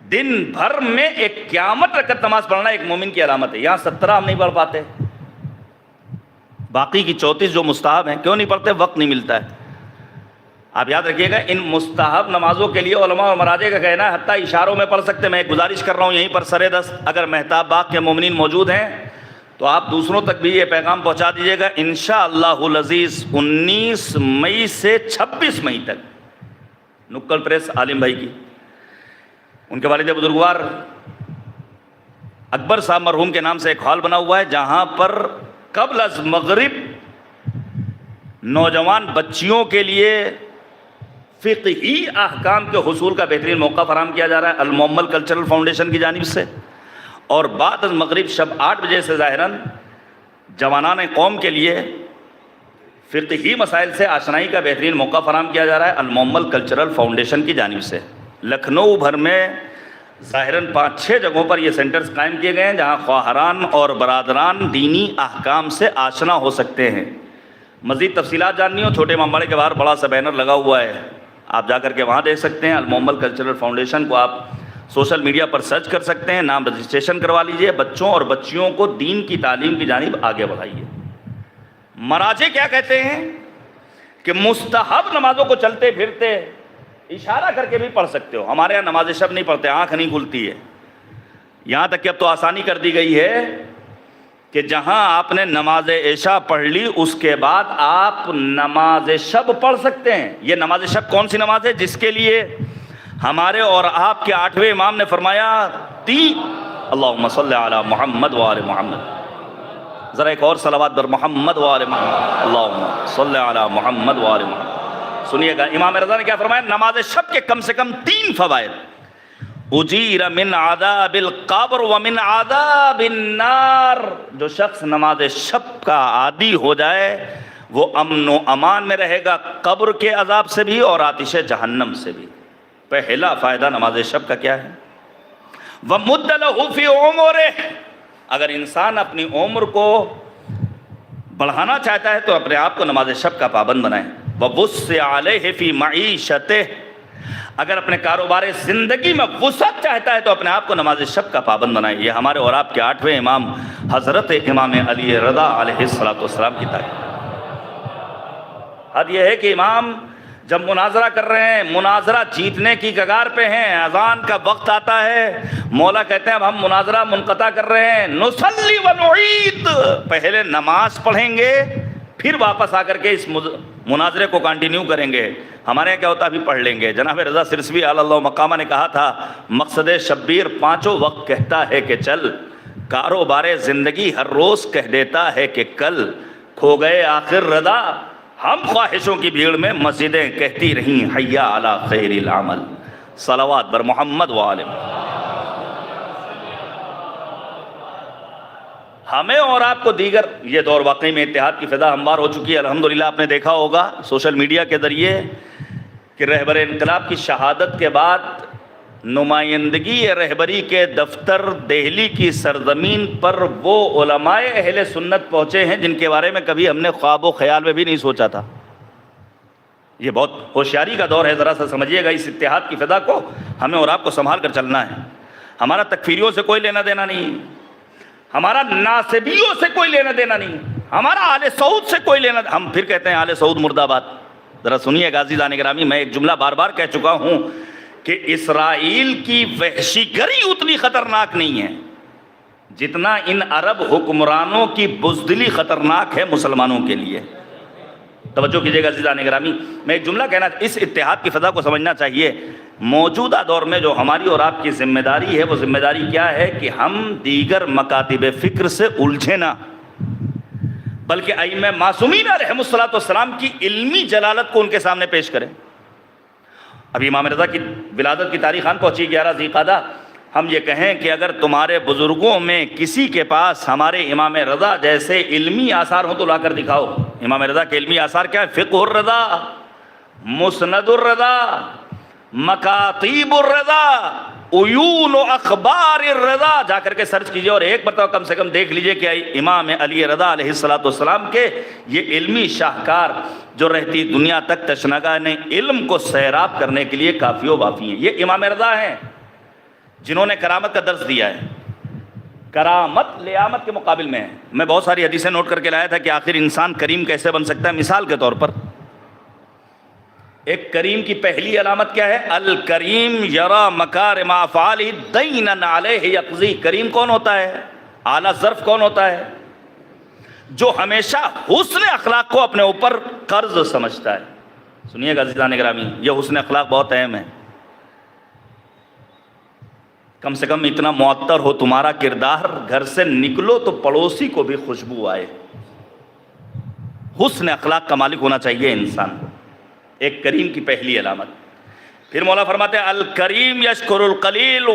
دن بھر میں ایک قیامت رکعت نماز پڑھنا ایک مومن کی علامت ہے. یہاں 17 ہم نہیں پڑھ پاتے، باقی کی 34 جو مستحب ہیں کیوں نہیں پڑھتے؟ وقت نہیں ملتا ہے. آپ یاد رکھیے گا ان مستحب نمازوں کے لیے علماء اور مراجع کا کہنا ہے حتیٰ اشاروں میں پڑھ سکتے. میں ایک گزارش کر رہا ہوں یہیں پر سر دست، اگر مہتاب باغ کے مومنین موجود ہیں تو آپ دوسروں تک بھی یہ پیغام پہنچا دیجیے گا. انشاءاللہ العزیز 19 مئی سے 26 مئی تک نکل پریس عالم بھائی کی، ان کے والد بزرگوار اکبر صاحب مرحوم کے نام سے ایک ہال بنا ہوا ہے جہاں پر قبل از مغرب نوجوان بچیوں کے لیے فقہی احکام کے حصول کا بہترین موقع فراہم کیا جا رہا ہے المومل کلچرل فاؤنڈیشن کی جانب سے. اور بعد از مغرب شب 8 بجے سے ظاہراً جوانان قوم کے لیے فقہی مسائل سے آشنائی کا بہترین موقع فراہم کیا جا رہا ہے المومل کلچرل فاؤنڈیشن کی جانب سے. لکھنؤ بھر میں ظاہراً 5-6 جگہوں پر یہ سینٹرز قائم کیے گئے ہیں جہاں خواہران اور برادران دینی احکام سے آشنا ہو سکتے ہیں۔ مزید تفصیلات جاننی ہو، چھوٹے امام باڑے کے باہر بڑا سا بینر لگا ہوا ہے، آپ جا کر کے وہاں دیکھ سکتے ہیں۔ المحمل کلچرل فاؤنڈیشن کو آپ سوشل میڈیا پر سرچ کر سکتے ہیں، نام رجسٹریشن کروا لیجئے، بچوں اور بچیوں کو دین کی تعلیم کی جانب آگے بڑھائیے۔ مراجع کیا کہتے ہیں کہ مستحب نمازوں کو چلتے پھرتے اشارہ کر کے بھی پڑھ سکتے ہو۔ ہمارے یہاں نماز شب نہیں پڑھتے، آنکھ نہیں کھلتی ہے، یہاں تک کہ اب تو آسانی کر دی گئی ہے کہ جہاں آپ نے نماز عشاء پڑھ لی اس کے بعد آپ نماز شب پڑھ سکتے ہیں۔ یہ نماز شب کون سی نماز ہے جس کے لیے ہمارے اور آپ کے 8ویں امام نے فرمایا اللہم صلی علی محمد وآل محمد۔ ذرا ایک اور صلوات بر محمد وآل محمد، اللہم صلی علی محمد وآل محمد۔ سنیے گا امام رضا نے کیا فرمایا، نماز شب کے کم سے کم 3 فوائد: اجیر من عذاب القبر ومن عذاب النار۔ جو شخص نماز شب کا عادی ہو جائے وہ امن و امان میں رہے گا، قبر کے عذاب سے بھی اور آتش جہنم سے بھی۔ پہلا فائدہ نماز شب کا کیا ہے؟ وَمُدَّ لَهُ فِي عُمُرِهِ۔ اگر انسان اپنی عمر کو بڑھانا چاہتا ہے تو اپنے آپ کو نماز شب کا پابند بنائے۔ وَوُسِّعَ عَلَيْهِ فِي مَعِيشَتِهِ۔ اگر اپنے کاروبار زندگی میں وسعت چاہتا ہے تو اپنے آپ کو نماز شب کا پابند بنائے۔ یہ ہمارے اور آپ کے 8ویں امام حضرت امام علی رضا علیہ السلام کی تعلیم۔ حد یہ ہے کہ امام جب مناظرہ کر رہے ہیں، مناظرہ جیتنے کی کگار پہ ہیں، اذان کا وقت آتا ہے، مولا کہتے ہیں اب ہم مناظرہ منقطع کر رہے ہیں، نصلی ونعید، پہلے نماز پڑھیں گے پھر واپس آ کر کے اس مناظرے کو کنٹینیو کریں گے۔ ہمارے یہاں کیا ہوتا ہے ابھی پڑھ لیں گے۔ جناب رضا سرسوی علی اللہ مقامہ نے کہا تھا مقصد شبیر 5 وقت کہتا ہے کہ چل، کاروبار زندگی ہر روز کہہ دیتا ہے کہ کل، کھو گئے آخر رضا ہم خواہشوں کی بھیڑ میں، مسجدیں کہتی رہیں حیا علی خیر العمل۔ صلوات بر محمد وآل محمد۔ ہمیں اور آپ کو دیگر یہ دور واقعی میں اتحاد کی فضا ہموار ہو چکی ہے۔ الحمدللہ آپ نے دیکھا ہوگا سوشل میڈیا کے ذریعے کہ رہبر انقلاب کی شہادت کے بعد نمائندگی رہبری کے دفتر دہلی کی سرزمین پر وہ علماء اہل سنت پہنچے ہیں جن کے بارے میں کبھی ہم نے خواب و خیال میں بھی نہیں سوچا تھا۔ یہ بہت ہوشیاری کا دور ہے، ذرا سا سمجھیے گا اس اتحاد کی فضا کو ہمیں اور آپ کو سنبھال کر چلنا ہے۔ ہمارا تکفیریوں سے کوئی لینا دینا نہیں، ہمارا ناصبیوں سے کوئی لینا دینا نہیں، ہمارا آل سعود سے کوئی لینا۔ ہم پھر کہتے ہیں آل سعود مردہ باد۔ ذرا سنیے گا عزیزان گرامی، میں ایک جملہ بار بار کہہ چکا ہوں کہ اسرائیل کی وحشی گری اتنی خطرناک نہیں ہے جتنا ان عرب حکمرانوں کی بزدلی خطرناک ہے مسلمانوں کے لیے۔ توجہ کیجئے گا عزیزان گرامی، میں ایک جملہ کہنا، اس اتحاد کی فضا کو سمجھنا چاہیے۔ موجودہ دور میں جو ہماری اور آپ کی ذمہ داری ہے وہ ذمہ داری کیا ہے کہ ہم دیگر مکاتب فکر سے الجھے نہ، بلکہ ائمہ معصومین علیہم السلام کی علمی جلالت کو ان کے سامنے پیش کریں۔ ابھی امام رضا کی ولادت کی تاریخ آن پہنچی 11 ذی القعدہ۔ ہم یہ کہیں کہ اگر تمہارے بزرگوں میں کسی کے پاس ہمارے امام رضا جیسے علمی آثار ہوں تو لا کر دکھاؤ۔ امام رضا کے علمی آثار کیا ہے؟ فقہ الرضا، مسند الرضا، مکاتیب الرضا، عیون و اخبار الرضا، جا کر کے سرچ کیجئے اور ایک مرتبہ کم سے کم دیکھ لیجئے کہ امام علی رضا علیہ السلام کے یہ علمی شاہکار جو رہتی دنیا تک تشنگان علم کو سیراب کرنے کے لیے کافی و وافی ہیں۔ یہ امام رضا ہیں جنہوں نے کرامت کا درس دیا ہے۔ کرامت لیامت کے مقابل میں ہے۔ میں بہت ساری حدیثیں نوٹ کر کے لایا تھا کہ آخر انسان کریم کیسے بن سکتا ہے۔ مثال کے طور پر ایک کریم کی پہلی علامت کیا ہے؟ الکریم یرا مکارم افعالہ دینا علیہ یقضی۔ کریم کون ہوتا ہے؟ اعلیٰ ظرف کون ہوتا ہے؟ جو ہمیشہ حسن اخلاق کو اپنے اوپر قرض سمجھتا ہے۔ سنیے گا عزیزان گرامی، یہ حسن اخلاق بہت اہم ہے۔ کم سے کم اتنا معطر ہو تمہارا کردار، گھر سے نکلو تو پڑوسی کو بھی خوشبو آئے۔ حسن اخلاق کا مالک ہونا چاہیے انسان کو، ایک کریم کی پہلی علامت۔ پھر مولا فرماتے ہیں الکریم یشکر القلیل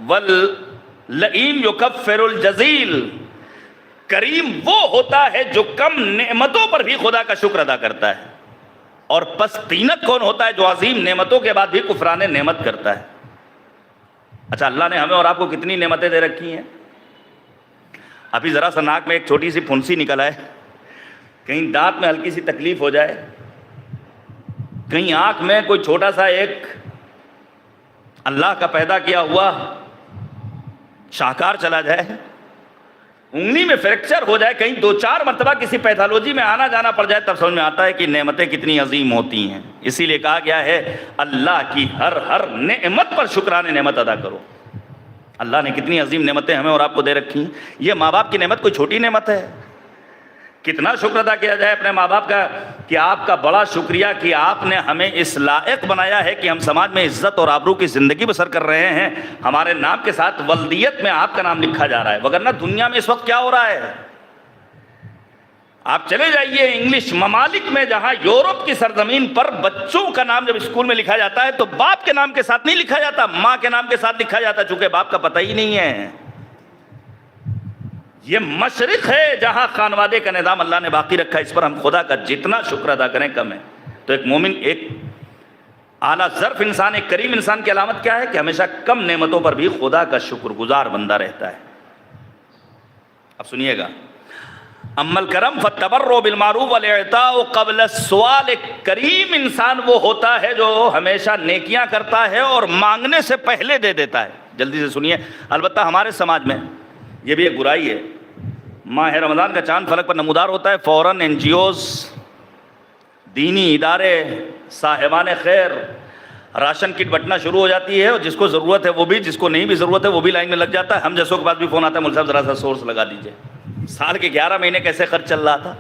واللئیم یکفر الجزیل۔ کریم وہ ہوتا ہے جو کم نعمتوں پر بھی خدا کا شکر ادا کرتا ہے اور پس طینت کون ہوتا ہے جو عظیم نعمتوں کے بعد بھی کفران نعمت کرتا ہے؟ اچھا اللہ نے ہمیں اور آپ کو کتنی نعمتیں دے رکھی ہیں. ابھی ذرا سا ناک میں ایک چھوٹی سی پھنسی نکل آئے, کہیں دانت میں ہلکی سی تکلیف ہو جائے, کہیں آنکھ میں کوئی چھوٹا سا ایک اللہ کا پیدا کیا ہوا شاہکار چلا جائے, انگلی میں فریکچر ہو جائے, کہیں 2-4 مرتبہ کسی پیتھولوجی میں آنا جانا پڑ جائے, تب سمجھ میں آتا ہے کہ نعمتیں کتنی عظیم ہوتی ہیں. اسی لیے کہا گیا ہے اللہ کی ہر نعمت پر شکرانِ نعمت ادا کرو. اللہ نے کتنی عظیم نعمتیں ہمیں اور آپ کو دے رکھی ہیں. یہ ماں باپ کی نعمت کوئی چھوٹی نعمت ہے؟ کتنا شکر ادا کیا جائے اپنے ماں باپ کا, کہ آپ کا بڑا شکریہ کہ آپ نے ہمیں اس لائق بنایا ہے کہ ہم سماج میں عزت اور آبرو کی زندگی بسر کر رہے ہیں. ہمارے نام کے ساتھ ولدیت میں آپ کا نام لکھا جا رہا ہے. وگرنہ دنیا میں اس وقت کیا ہو رہا ہے؟ آپ چلے جائیے انگلش ممالک میں, جہاں یورپ کی سرزمین پر بچوں کا نام جب اسکول میں لکھا جاتا ہے تو باپ کے نام کے ساتھ نہیں لکھا جاتا, ماں کے نام کے ساتھ لکھا جاتا, چونکہ باپ کا پتہ ہی نہیں ہے. یہ مشرق ہے جہاں خانوادے کا نظام اللہ نے باقی رکھا ہے. اس پر ہم خدا کا جتنا شکر ادا کریں کم ہے. تو ایک مومن, ایک اعلیٰ ظرف انسان, ایک کریم انسان کی علامت کیا ہے؟ کہ ہمیشہ کم نعمتوں پر بھی خدا کا شکر گزار بندہ رہتا ہے. اب سنیے گا, اما الکرم فالتبرع بالمعروف والاعطاء قبل السؤال. ایک کریم انسان وہ ہوتا ہے جو ہمیشہ نیکیاں کرتا ہے اور مانگنے سے پہلے دے دیتا ہے. جلدی سے سنیے. البتہ ہمارے سماج میں یہ بھی ایک برائی ہے. ماہ رمضان کا چاند فلک پر نمودار ہوتا ہے, فوراً NGOs, دینی ادارے, صاحبان خیر راشن کٹ بٹنا شروع ہو جاتی ہے, اور جس کو ضرورت ہے وہ بھی, جس کو نہیں بھی ضرورت ہے وہ بھی لائن میں لگ جاتا ہے. ہم جیسوں کے پاس بھی فون آتا ہے, مول صاحب ذرا سا سورس لگا دیجئے. سال کے 11 مہینے کیسے خرچ چل رہا تھا.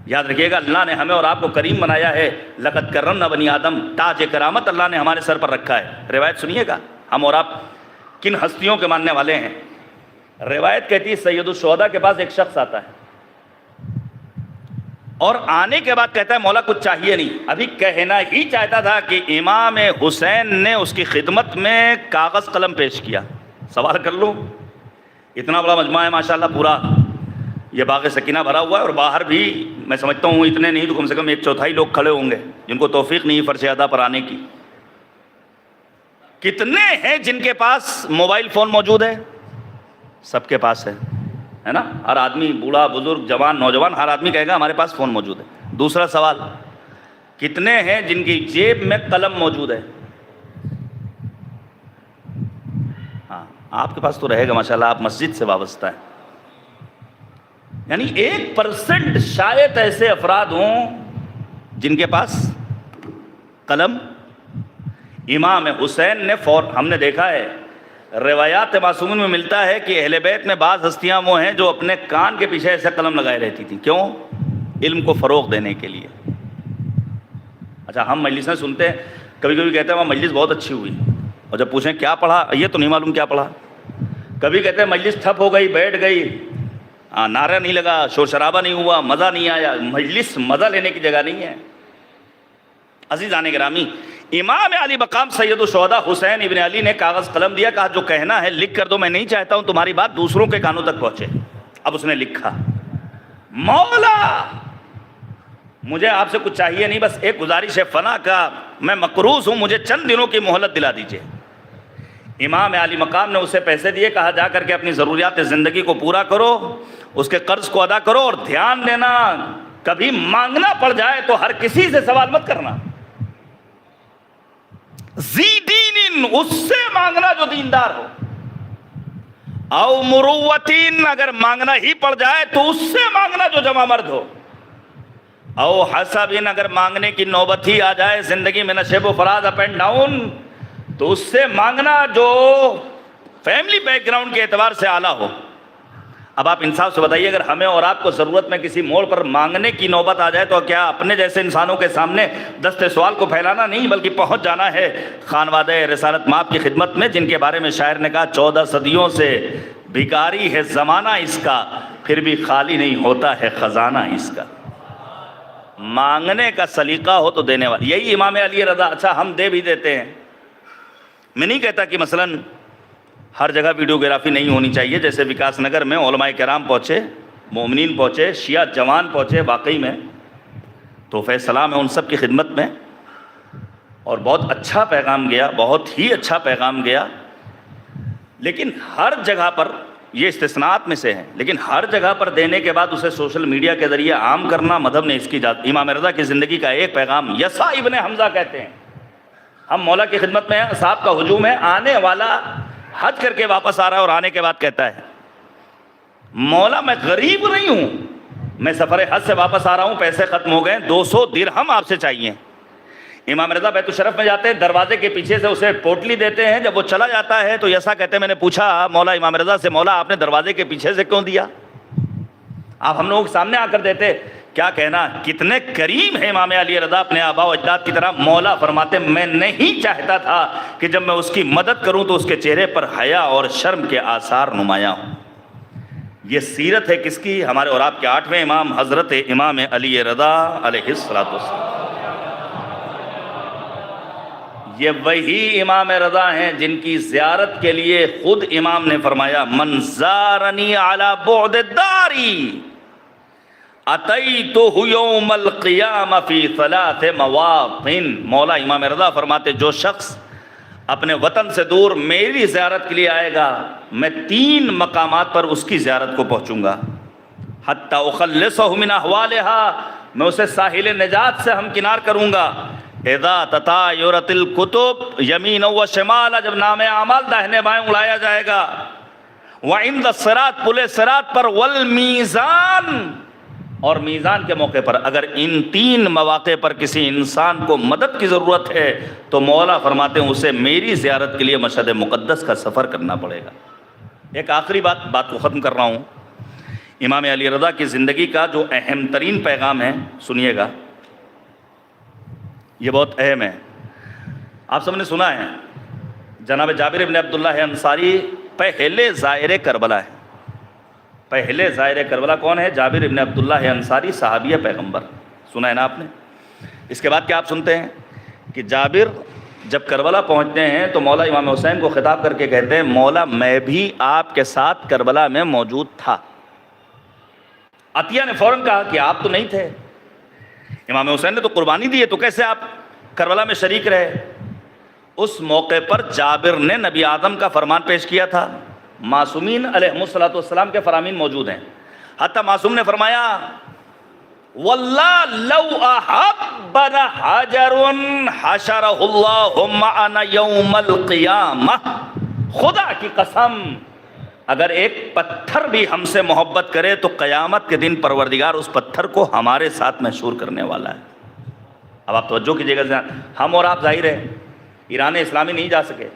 یاد رکھیے گا, اللہ نے ہمیں اور آپ کو کریم بنایا ہے. لقد کرمنا بنی آدم, تاج کرامت اللہ نے ہمارے سر پر رکھا ہے. روایت سنیے گا, ہم اور آپ کن ہستیوں کے ماننے والے ہیں. روایت کہتی ہے سید الشہداء کے پاس ایک شخص آتا ہے اور آنے کے بعد کہتا ہے مولا کچھ چاہیے نہیں. ابھی کہنا ہی چاہتا تھا کہ امام حسین نے اس کی خدمت میں کاغذ قلم پیش کیا. سوال کر لوں, اتنا بڑا مجمع ہے ماشاءاللہ, پورا یہ باغ سکینہ بھرا ہوا ہے, اور باہر بھی میں سمجھتا ہوں اتنے نہیں تو کم سے کم 1/4 لوگ کھڑے ہوں گے جن کو توفیق نہیں فرش ادا پر آنے کی. کتنے ہیں جن کے پاس موبائل فون موجود ہے؟ سب کے پاس ہے نا. ہر آدمی, بوڑھا بزرگ جوان نوجوان, ہر آدمی کہے گا ہمارے پاس فون موجود ہے. دوسرا سوال, کتنے ہیں جن کی جیب میں قلم موجود ہے؟ ہاں, آپ کے پاس تو رہے گا ماشاءاللہ, آپ مسجد سے وابستہ ہیں. یعنی 1% شاید ایسے افراد ہوں جن کے پاس قلم. امام حسین نے ہم نے دیکھا ہے روایات معصومین میں ملتا ہے کہ اہل بیت میں بعض ہستیاں وہ ہیں جو اپنے کان کے پیچھے ایسے قلم لگائے رہتی تھیں. کیوں؟ علم کو فروغ دینے کے لیے. اچھا, ہم مجلسیں سنتے ہیں, کبھی کبھی کہتے ہیں وہاں مجلس بہت اچھی ہوئی, اور جب پوچھیں کیا پڑھا, یہ تو نہیں معلوم کیا پڑھا. کبھی کہتے ہیں مجلس ٹھپ ہو گئی, بیٹھ گئی, نعرہ نہیں لگا, شور شرابہ نہیں ہوا, مزہ نہیں آیا. مجلس مزہ لینے کی جگہ نہیں ہے. عزیزان گرامی, امام علی مقام سید الشہداء حسین ابن علی نے کاغذ قلم دیا, کہا جو کہنا ہے لکھ کر دو, میں نہیں چاہتا ہوں تمہاری بات دوسروں کے کانوں تک پہنچے. اب اس نے لکھا, مولا مجھے آپ سے کچھ چاہیے نہیں, بس ایک گزارش ہے فنا کا, میں مقروض ہوں, مجھے چند دنوں کی مہلت دلا دیجیے. امام علی مقام نے اسے پیسے دیے, کہا جا کر کے اپنی ضروریات زندگی کو پورا کرو, اس کے قرض کو ادا کرو, اور دھیان دینا کبھی مانگنا پڑ جائے تو ہر کسی سے سوال مت کرنا. ذی دین, اس سے مانگنا جو دیندار ہو. او مروتین, اگر مانگنا ہی پڑ جائے تو اس سے مانگنا جو جمع مرد ہو. او حسبین, اگر مانگنے کی نوبت ہی آ جائے زندگی میں نشیب و فراز اپ اینڈ ڈاؤن, تو اس سے مانگنا جو فیملی بیک گراؤنڈ کے اعتبار سے اعلیٰ ہو. اب آپ انصاف سے بتائیے, اگر ہمیں اور آپ کو ضرورت میں کسی موڑ پر مانگنے کی نوبت آ جائے تو کیا اپنے جیسے انسانوں کے سامنے دست سوال کو پھیلانا نہیں, بلکہ پہنچ جانا ہے خانوادہ رسالت مآب کی خدمت میں, جن کے بارے میں شاعر نے کہا 14 صدیوں سے بھکاری ہے زمانہ اس کا, پھر بھی خالی نہیں ہوتا ہے خزانہ اس کا. مانگنے کا سلیقہ ہو تو دینے والا. یہی امام علی رضا. اچھا, ہم دے بھی دیتے ہیں. میں نہیں کہتا کہ مثلاً ہر جگہ ویڈیوگرافی نہیں ہونی چاہیے, جیسے وکاس نگر میں علماء کرام پہنچے, مومنین پہنچے, شیعہ جوان پہنچے, واقعی میں تحفہ سلام ہے ان سب کی خدمت میں، اور بہت اچھا پیغام گیا، بہت ہی اچھا پیغام گیا، لیکن ہر جگہ پر، یہ استثناءات میں سے ہیں، لیکن ہر جگہ پر دینے کے بعد اسے سوشل میڈیا کے ذریعے عام کرنا مذہب نے اس کی اجازت۔ امام رضا کی زندگی کا ایک پیغام، یسع ابن حمزہ کہتے ہیں، ہم مولا کی خدمت میں ہیں، اصحاب کا ہجوم ہے، آنے والا حج کر کے واپس آ رہا ہے اور آنے کے بعد کہتا ہے مولا میں غریب نہیں ہوں، میں سفر حج سے واپس آ رہا ہوں، پیسے ختم ہو گئے، 200 درہم آپ سے چاہیے۔ امام رضا بیت الشرف میں جاتے ہیں، دروازے کے پیچھے سے اسے پوٹلی دیتے ہیں، جب وہ چلا جاتا ہے تو یسع کہتے ہیں میں نے پوچھا مولا امام رضا سے، مولا آپ نے دروازے کے پیچھے سے کیوں دیا؟ آپ ہم لوگوں کے سامنے آ کر دیتے۔ کیا کہنا، کتنے کریم ہیں امام علی رضا اپنے آبا و اجداد کی طرح۔ مولا فرماتے میں نہیں چاہتا تھا کہ جب میں اس کی مدد کروں تو اس کے چہرے پر حیا اور شرم کے آثار نمایاں ہوں۔ یہ سیرت ہے کس کی؟ ہمارے اور آپ کے 8ویں امام حضرت امام علی رضا علیہ السلام۔ یہ وہی امام رضا ہیں جن کی زیارت کے لیے خود امام نے فرمایا من زارنی علی بعد داری اتیتہ یوم القیامہ فی 3 مواطن۔ مولا امام رضا فرماتے جو شخص اپنے وطن سے دور میری زیارت کے لیے آئے گا، میں 3 مقامات پر اس کی زیارت کو پہنچوں گا۔ حتی اخلصہ من احوالہا، میں اسے ساحل نجات سے ہمکنار کروں گا۔ اذا تطایرت الکتب یمین و شمال، جب نام اعمال داہنے بائیں اڑایا جائے گا۔ وعند الصراط، پل صراط پر، والمیزان، اور میزان کے موقع پر۔ اگر ان 3 مواقع پر کسی انسان کو مدد کی ضرورت ہے تو مولا فرماتے ہیں اسے میری زیارت کے لیے مشہد مقدس کا سفر کرنا پڑے گا۔ ایک آخری بات کو ختم کر رہا ہوں۔ امام علی رضا کی زندگی کا جو اہم ترین پیغام ہے، سنیے گا، یہ بہت اہم ہے۔ آپ سب نے سنا ہے جناب جابر بن عبداللہ انصاری پہلے زائر کربلا ہے۔ پہلے زائر کربلا کون ہے؟ جابر بن عبداللہ انصاری، صحابی پیغمبر، سنا ہے نا آپ نے۔ اس کے بعد کیا آپ سنتے ہیں کہ جابر جب کربلا پہنچتے ہیں تو مولا امام حسین کو خطاب کر کے کہتے ہیں مولا میں بھی آپ کے ساتھ کربلا میں موجود تھا۔ عطیہ نے فوراً کہا کہ آپ تو نہیں تھے، امام حسین نے تو قربانی دی ہے، تو کیسے آپ کربلا میں شریک رہے؟ اس موقع پر جابر نے نبی اعظم کا فرمان پیش کیا تھا، معصومین علیہ السلام کے فرامین موجود ہیں۔ حتی معصوم نے فرمایا واللہ لو احبنا حجر حشرہ اللہ معنا یوم القیامہ، خدا کی قسم اگر ایک پتھر بھی ہم سے محبت کرے تو قیامت کے دن پروردگار اس پتھر کو ہمارے ساتھ محشور کرنے والا ہے۔ اب آپ توجہ کیجئے گا، ہم اور آپ ظاہر ہے ایران اسلامی نہیں جا سکے،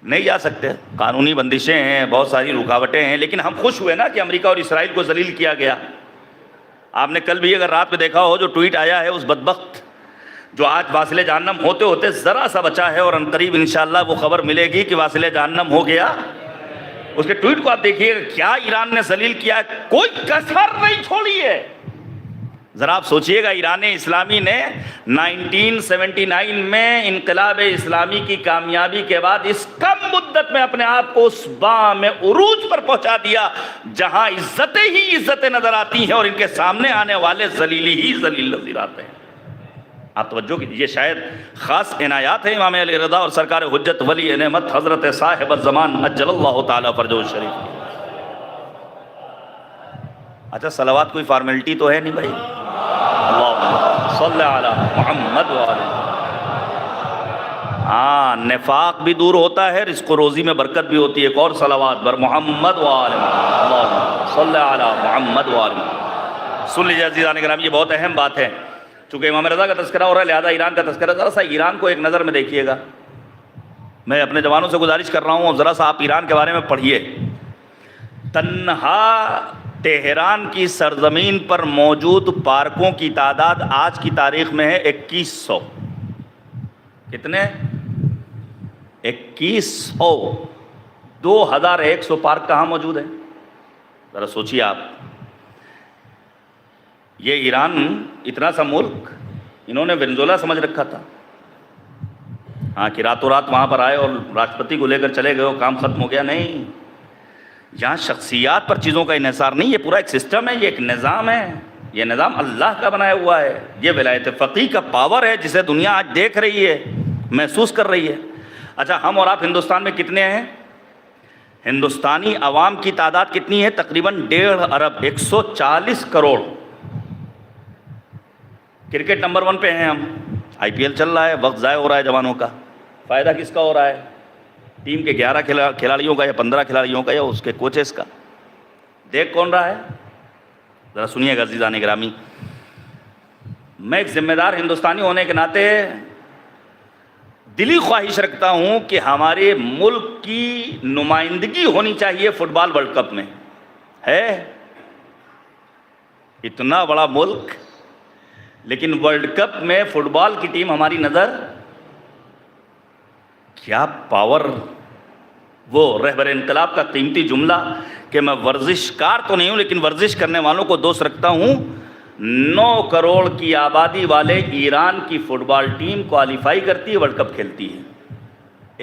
نہیں جا سکتے، قانونی بندشیں ہیں، بہت ساری رکاوٹیں ہیں، لیکن ہم خوش ہوئے نا کہ امریکہ اور اسرائیل کو ذلیل کیا گیا۔ آپ نے کل بھی اگر رات میں دیکھا ہو جو ٹویٹ آیا ہے اس بدبخت جو آج واصل جہنم ہوتے ہوتے ذرا سا بچا ہے، اور عنقریب انشاءاللہ وہ خبر ملے گی کہ واصل جہنم ہو گیا۔ اس کے ٹویٹ کو آپ دیکھیے، کیا ایران نے ذلیل کیا، کوئی کسر نہیں چھوڑی ہے۔ ذرا آپ سوچئے گا، ایران اسلامی نے 1979 میں انقلاب اسلامی کی کامیابی کے بعد اس کم مدت میں اپنے آپ کو اس بام عروج پر پہنچا دیا جہاں عزتیں ہی عزتیں نظر آتی ہیں اور ان کے سامنے آنے والے ذلیلی ہی ذلیل نظر آتے ہیں۔ آپ توجہ کیجیے، یہ شاید خاص عنایات ہیں امام علی رضا اور سرکار حجت ولی نعمت حضرت صاحب الزمان اجل اللہ تعالیٰ فرجہ الشریف کی۔ اچھا صلوات کوئی فارمیلٹی تو ہے نہیں بھائی؟ اللہم صلی علی محمد وآلہ۔ ہاں، نفاق بھی دور ہوتا ہے، رزق و روزی میں برکت بھی ہوتی ہے۔ ایک اور صلوات بر محمد وآلہ، اللہم صلی علی محمد وآلہ۔ سن لیجیے عزیزان کرام، یہ بہت اہم بات ہے، چونکہ امام رضا کا تذکرہ ہو رہا ہے لہذا ایران کا تذکرہ۔ ذرا سا ایران کو ایک نظر میں دیکھیے گا، میں اپنے جوانوں سے گزارش کر رہا ہوں، اور ذرا سا آپ ایران کے بارے میں پڑھیے۔ تنہا تہران کی سرزمین پر موجود پارکوں کی تعداد آج کی تاریخ میں ہے 2100۔ کتنے؟ 2100۔ 2100 پارک کہاں موجود ہیں؟ ذرا سوچیے آپ، یہ ایران اتنا سا ملک انہوں نے وینزولا سمجھ رکھا تھا، ہاں کہ راتوں رات وہاں پر آئے اور راشٹرپتی کو لے کر چلے گئے اور کام ختم ہو گیا۔ نہیں، یہاں شخصیات پر چیزوں کا انحصار نہیں، یہ پورا ایک سسٹم ہے، یہ ایک نظام ہے، یہ نظام اللہ کا بنایا ہوا ہے. یہ ولایت فقیہ کا پاور ہے جسے دنیا آج دیکھ رہی ہے, محسوس کر رہی ہے. اچھا, ہم اور آپ ہندوستان میں کتنے ہیں؟ ہندوستانی عوام کی تعداد کتنی ہے؟ تقریباً 1.5 ارب, 140 کروڑ. کرکٹ نمبر 1 پہ ہیں ہم. آئی پی ایل چل رہا ہے, وقت ضائع ہو رہا ہے جوانوں کا. فائدہ کس کا ہو رہا ہے؟ ٹیم کے 11 کھلاڑیوں کا یا 15 کھلاڑیوں کا یا اس کے کوچز کا. دیکھ کون رہا ہے؟ ذرا سنیے گا عزیزان گرامی. میں ایک ذمہ دار ہندوستانی ہونے کے ناطے دلی خواہش رکھتا ہوں کہ ہمارے ملک کی نمائندگی ہونی چاہیے فٹ بال ورلڈ کپ میں. ہے اتنا بڑا ملک, لیکن ورلڈ کپ میں فٹ بال کی ٹیم ہماری نظر, کیا پاور. وہ رہبر انقلاب کا قیمتی جملہ کہ میں ورزش کار تو نہیں ہوں لیکن ورزش کرنے والوں کو دوست رکھتا ہوں. 9 کروڑ کی آبادی والے ایران کی فٹ بال ٹیم کوالیفائی کرتی ہے, ورلڈ کپ کھیلتی ہے.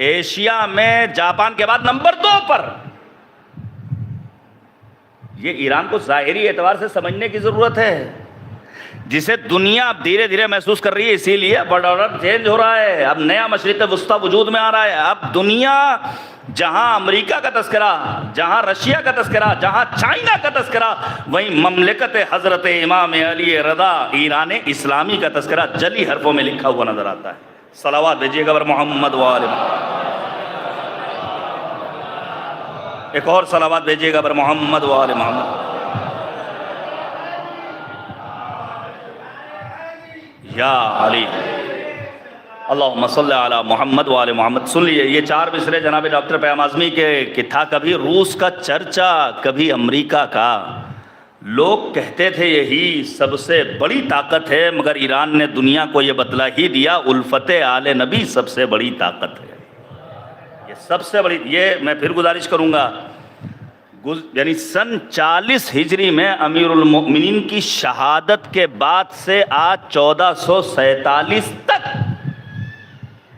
ایشیا میں جاپان کے بعد نمبر 2 پر. یہ ایران کو ظاہری اعتبار سے سمجھنے کی ضرورت ہے, جسے دنیا اب دھیرے دھیرے محسوس کر رہی ہے. اسی لیے ورلڈ آرڈر چینج ہو رہا ہے. اب نیا مشرق وسطیٰ وجود میں آ رہا ہے. اب دنیا جہاں امریکہ کا تذکرہ, جہاں رشیا کا تذکرہ, جہاں چائنا کا تذکرہ, وہیں مملکت حضرت امام علی رضا ایران اسلامی کا تذکرہ جلی حرفوں میں لکھا ہوا نظر آتا ہے. صلوات بھیجیے گا بر محمد و آل محمد. ایک اور صلوات بھیجیے گا بر محمد و آل محمد. یا علی اللہم صلی علی محمد و آل محمد. سن لیجئے یہ 4 مصرے جناب ڈاکٹر پیام اعظمی کے کہ تھا کبھی روس کا چرچا, کبھی امریکہ کا. لوگ کہتے تھے یہی سب سے بڑی طاقت ہے, مگر ایران نے دنیا کو یہ بتلا ہی دیا الفت آل نبی سب سے بڑی طاقت ہے. یہ سب سے بڑی, یہ میں پھر گزارش کروں گا, یعنی سن 40 ہجری میں امیر المؤمنین کی شہادت کے بعد سے آج 1447 تک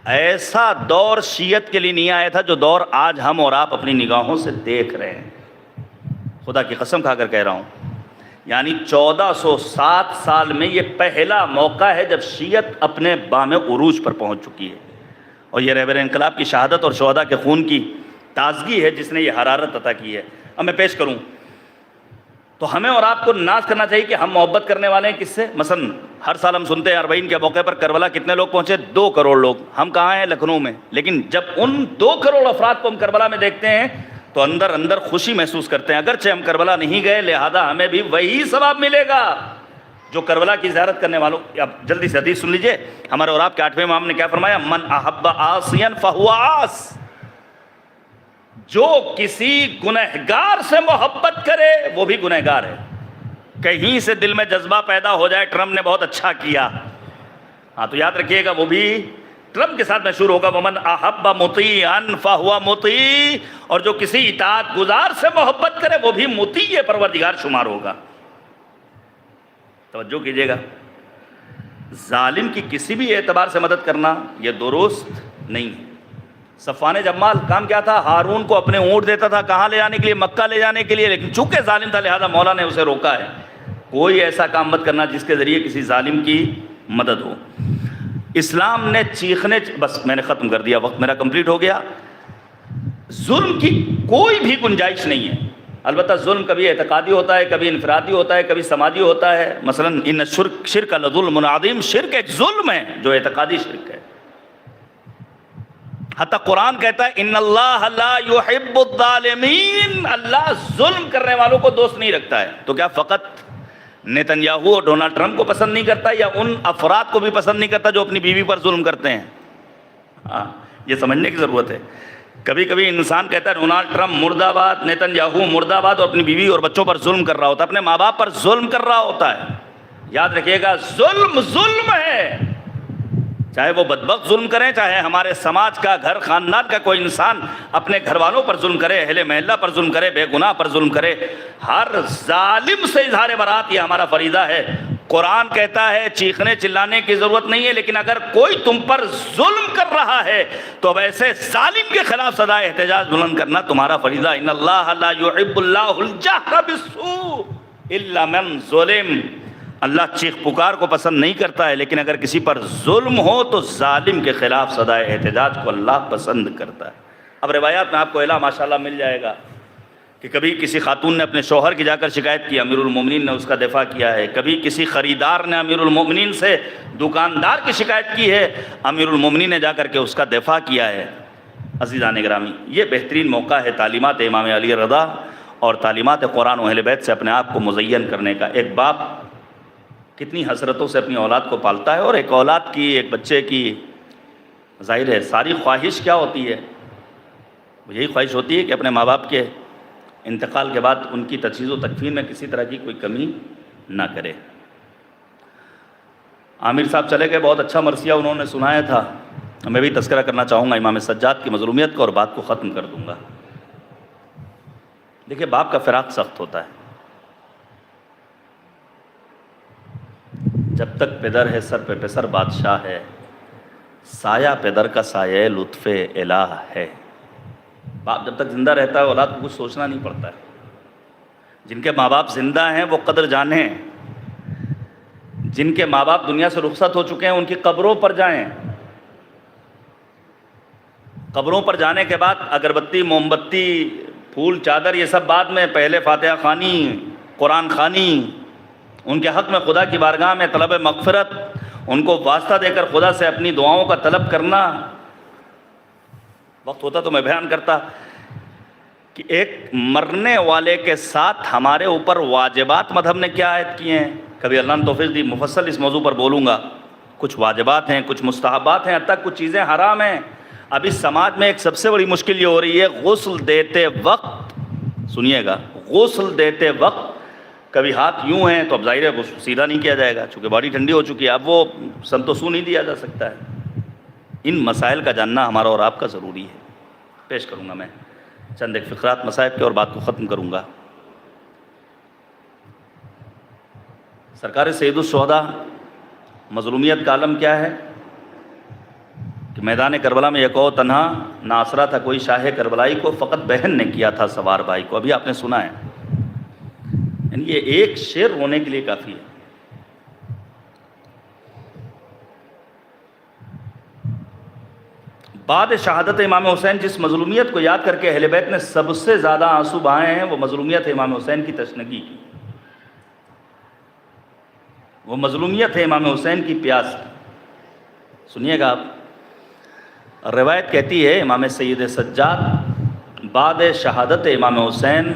ایسا دور شیعت کے لیے نہیں آیا تھا جو دور آج ہم اور آپ اپنی نگاہوں سے دیکھ رہے ہیں. خدا کی قسم کھا کر کہہ رہا ہوں, یعنی 1407 سال میں یہ پہلا موقع ہے جب شیعت اپنے بام عروج پر پہنچ چکی ہے. اور یہ رہبر انقلاب کی شہادت اور شہداء کے خون کی تازگی ہے جس نے یہ حرارت عطا کی ہے. اب میں پیش کروں تو ہمیں اور آپ کو ناز کرنا چاہیے کہ ہم محبت کرنے والے ہیں کس سے. مثلا ہر سال ہم سنتے ہیں 40 کے موقع پر کربلا کتنے لوگ پہنچے؟ 2 کروڑ لوگ. ہم کہاں ہیں؟ لکھنؤ میں. لیکن جب ان 2 کروڑ افراد کو ہم کربلا میں دیکھتے ہیں تو اندر اندر خوشی محسوس کرتے ہیں. اگرچہ ہم کربلا نہیں گئے, لہذا ہمیں بھی وہی ثواب ملے گا جو کربلا کی زیارت کرنے والوں. اب جلدی سے حدیث سن لیجئے. ہمارے اور آپ کے 8ویں امام نے کیا فرمایا؟ من احب عاصیا فہو عاص. جو کسی گنہگار سے محبت کرے وہ بھی گنہگار ہے. کہیں سے دل میں جذبہ پیدا ہو جائے ٹرمپ نے بہت اچھا کیا, ہاں تو یاد رکھیے گا وہ بھی ٹرمپ کے ساتھ مشہور ہوگا. ومن احب مطیعا فہو مطیع. اور جو کسی اطاعت گزار سے محبت کرے وہ بھی مطیع پروردگار شمار ہوگا. توجہ کیجیے گا, ظالم کی کسی بھی اعتبار سے مدد کرنا یہ درست نہیں ہے. صفوان جمال کام کیا تھا؟ ہارون کو اپنے اونٹ دیتا تھا, کہاں لے جانے کے لیے؟ مکہ لے جانے کے لیے. لیکن چونکہ ظالم تھا لہذا مولا نے اسے روکا ہے. کوئی ایسا کام مت کرنا جس کے ذریعے کسی ظالم کی مدد ہو. اسلام نے چیخنے, بس میں نے ختم کر دیا, وقت میرا کمپلیٹ ہو گیا. ظلم کی کوئی بھی گنجائش نہیں ہے. البتہ ظلم کبھی اعتقادی ہوتا ہے, کبھی انفرادی ہوتا ہے, کبھی سماجی ہوتا ہے. مثلا ان شرک لظلم عظیم. شرک ایک ظلم ہے جو اعتقادی شرک ہے. حتیٰ قرآن کہتا ہے ان اللہ لا یحب الظالمین. اللہ ظلم کرنے والوں کو دوست نہیں رکھتا ہے. تو کیا فقط نیتن یاہو اور ڈونلڈ ٹرمپ کو پسند نہیں کرتا یا ان افراد کو بھی پسند نہیں کرتا جو اپنی بیوی پر ظلم کرتے ہیں؟ ہاں, یہ سمجھنے کی ضرورت ہے. کبھی کبھی انسان کہتا ہے ڈونلڈ ٹرمپ مرد آباد, نیتن یاہو مرد آباد, اور اپنی بیوی اور بچوں پر ظلم کر رہا ہوتا ہے, اپنے ماں باپ پر ظلم کر رہا ہوتا ہے. یاد رکھیے گا ظلم ظلم ہے. چاہے وہ بدبخت ظلم کریں, چاہے ہمارے سماج کا, گھر خاندان کا کوئی انسان اپنے گھر والوں پر ظلم کرے, اہل محلہ پر ظلم کرے, بے گناہ پر ظلم کرے, ہر ظالم سے اظہار برات یہ ہمارا فریضہ ہے. قرآن کہتا ہے چیخنے چلانے کی ضرورت نہیں ہے, لیکن اگر کوئی تم پر ظلم کر رہا ہے تو ویسے ظالم کے خلاف صدائے احتجاج بلند کرنا تمہارا فریضہ. ان اللہ لا یحب اللہ الجہر بالسوء الا من ظلم. اللہ چیخ پکار کو پسند نہیں کرتا ہے، لیکن اگر کسی پر ظلم ہو تو ظالم کے خلاف صدائے احتجاج کو اللہ پسند کرتا ہے۔ اب روایات میں آپ کو اعلان ماشاءاللہ مل جائے گا کہ کبھی کسی خاتون نے اپنے شوہر کی جا کر شکایت کی، امیر المومنین نے اس کا دفاع کیا ہے۔ کبھی کسی خریدار نے امیر المومنین سے دکاندار کی شکایت کی ہے، امیر المومنین نے جا کر کے اس کا دفاع کیا ہے۔ عزیزان گرامی، یہ بہترین موقع ہے تعلیمات امام علی رضا اور تعلیمات قرآن و اہل بیت سے اپنے آپ کو مزین کرنے کا۔ ایک باپ کتنی حسرتوں سے اپنی اولاد کو پالتا ہے، اور ایک اولاد کی، ایک بچے کی ظاہر ہے ساری خواہش کیا ہوتی ہے؟ یہی خواہش ہوتی ہے کہ اپنے ماں باپ کے انتقال کے بعد ان کی تجہیز و تکفین میں کسی طرح کی کوئی کمی نہ کرے۔ عامر صاحب چلے گئے، بہت اچھا مرثیہ انہوں نے سنایا تھا۔ میں بھی تذکرہ کرنا چاہوں گا امام سجاد کی مظلومیت کو، اور بات کو ختم کر دوں گا۔ دیکھیں، باپ کا فراق سخت ہوتا ہے۔ جب تک پدر ہے سر پہ پسر بادشاہ ہے، سایہ پدر کا سایہ لطف الہ ہے۔ باپ جب تک زندہ رہتا ہے اولاد کو کچھ سوچنا نہیں پڑتا ہے۔ جن کے ماں باپ زندہ ہیں وہ قدر جانیں، جن کے ماں باپ دنیا سے رخصت ہو چکے ہیں ان کی قبروں پر جائیں۔ قبروں پر جانے کے بعد اگربتی، موم بتی، پھول، چادر، یہ سب بعد میں، پہلے فاتحہ خوانی، قرآن خوانی، ان کے حق میں خدا کی بارگاہ میں طلب مغفرت، ان کو واسطہ دے کر خدا سے اپنی دعاؤں کا طلب کرنا۔ وقت ہوتا تو میں بیان کرتا کہ ایک مرنے والے کے ساتھ ہمارے اوپر واجبات مذہب نے کیا عائد کیے ہیں۔ کبھی اللہ نے توفیق دی مفصل اس موضوع پر بولوں گا۔ کچھ واجبات ہیں، کچھ مستحبات ہیں، حتیٰ کچھ چیزیں حرام ہیں۔ اب اس سماج میں ایک سب سے بڑی مشکل یہ ہو رہی ہے، غسل دیتے وقت، سنیے گا، غسل دیتے وقت کبھی ہاتھ یوں ہیں تو اب ظاہر ہے وہ سیدھا نہیں کیا جائے گا، چونکہ باڈی ٹھنڈی ہو چکی ہے، اب وہ سن تو سو نہیں دیا جا سکتا ہے۔ ان مسائل کا جاننا ہمارا اور آپ کا ضروری ہے۔ پیش کروں گا میں چند ایک فقرات مصائب کے، اور بات کو ختم کروں گا۔ سرکار سید الشہداء مظلومیت کا عالم کیا ہے کہ میدان کربلا میں یک تنہا نہ آسرا تھا کوئی شاہ کربلائی کو، فقط بہن نے کیا تھا سوار بھائی کو۔ ابھی آپ نے سنا ہے، یعنی یہ ایک شعر رونے کے لیے کافی ہے۔ بعد شہادت امام حسین جس مظلومیت کو یاد کر کے اہل بیت نے سب سے زیادہ آنسو بہائے ہیں، وہ مظلومیت ہے امام حسین کی تشنگی کی، وہ مظلومیت ہے امام حسین کی پیاس کی۔ سنیے گا آپ، روایت کہتی ہے امام سید سجاد بعد شہادت امام حسین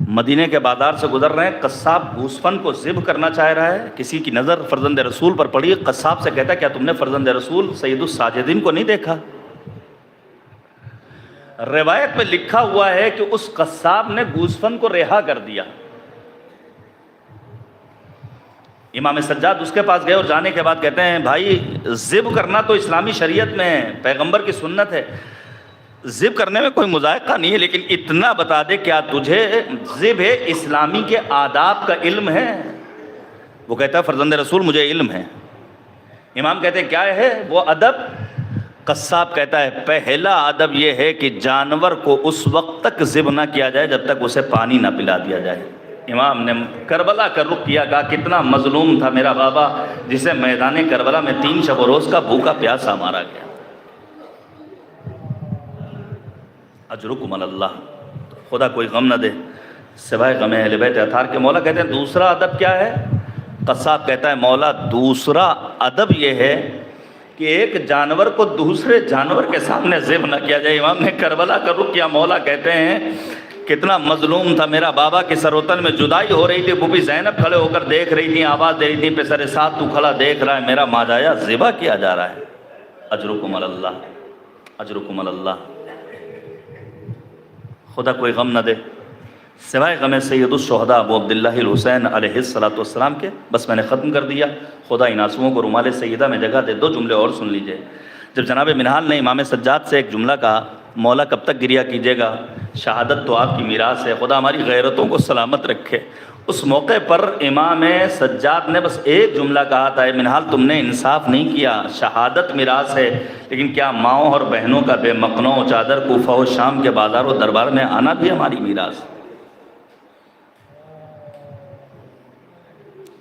مدینے کے بازار سے گزر رہے ہیں، قصاب گوسفند کو ذبح کرنا چاہ رہا ہے، کسی کی نظر فرزند رسول پر پڑی، قصاب سے کہتا ہے کیا تم نے فرزند رسول سید الساجدین کو نہیں دیکھا؟ روایت میں لکھا ہوا ہے کہ اس قصاب نے گوسفند کو رہا کر دیا۔ امام سجاد اس کے پاس گئے اور جانے کے بعد کہتے ہیں بھائی ذبح کرنا تو اسلامی شریعت میں ہے، پیغمبر کی سنت ہے، ذبح کرنے میں کوئی مذائقہ نہیں ہے، لیکن اتنا بتا دے کیا تجھے ذبح اسلامی کے آداب کا علم ہے؟ وہ کہتا ہے فرزند رسول مجھے علم ہے۔ امام کہتے ہیں کیا ہے وہ ادب؟ قصاب کہتا ہے پہلا ادب یہ ہے کہ جانور کو اس وقت تک ذبح نہ کیا جائے جب تک اسے پانی نہ پلا دیا جائے۔ امام نے کربلا کا رخ کیا، کہا کتنا مظلوم تھا میرا بابا جسے میدان کربلا میں 3 شب و روز کا بھوکا پیاسا مارا گیا۔ اجرکم اللہ، خدا کوئی غم نہ دے سوائے غم اہل بیت اطہار کے۔ مولا کہتے ہیں دوسرا ادب کیا ہے؟ قصاب کہتا ہے مولا دوسرا ادب یہ ہے کہ ایک جانور کو دوسرے جانور کے سامنے ذبح نہ کیا جائے۔ امام نے کربلا کا رخ کیا، مولا کہتے ہیں کتنا مظلوم تھا میرا بابا کی سروتن میں جدائی ہو رہی تھی، بوبی زینب کھڑے ہو کر دیکھ رہی تھی، آواز دے رہی تھی پسر ساتھ تو کھڑا دیکھ رہا ہے، میرا ماجایا ذبح کیا جا رہا ہے۔ اجرکم اللہ، اجرکم اللہ، خدا کوئی غم نہ دے سوائے غم سید الشہداء ابو عبداللہ الحسین علیہ السلام کے۔ بس میں نے ختم کر دیا، خدا ان آنسوؤں کو رومال سیدہ میں جگہ دے۔ 2 جملے اور سن لیجئے۔ جب جناب منہال نے امام سجاد سے ایک جملہ کہا مولا کب تک گریا کیجیے گا، شہادت تو آپ کی میراث ہے، خدا ہماری غیرتوں کو سلامت رکھے، اس موقع پر امام سجاد نے بس ایک جملہ کہا تھا، اے منہال تم نے انصاف نہیں کیا، شہادت میراث ہے لیکن کیا ماؤں اور بہنوں کا بے مقنوں چادر کوفہ و شام کے بازار و دربار میں آنا بھی ہماری میراث؟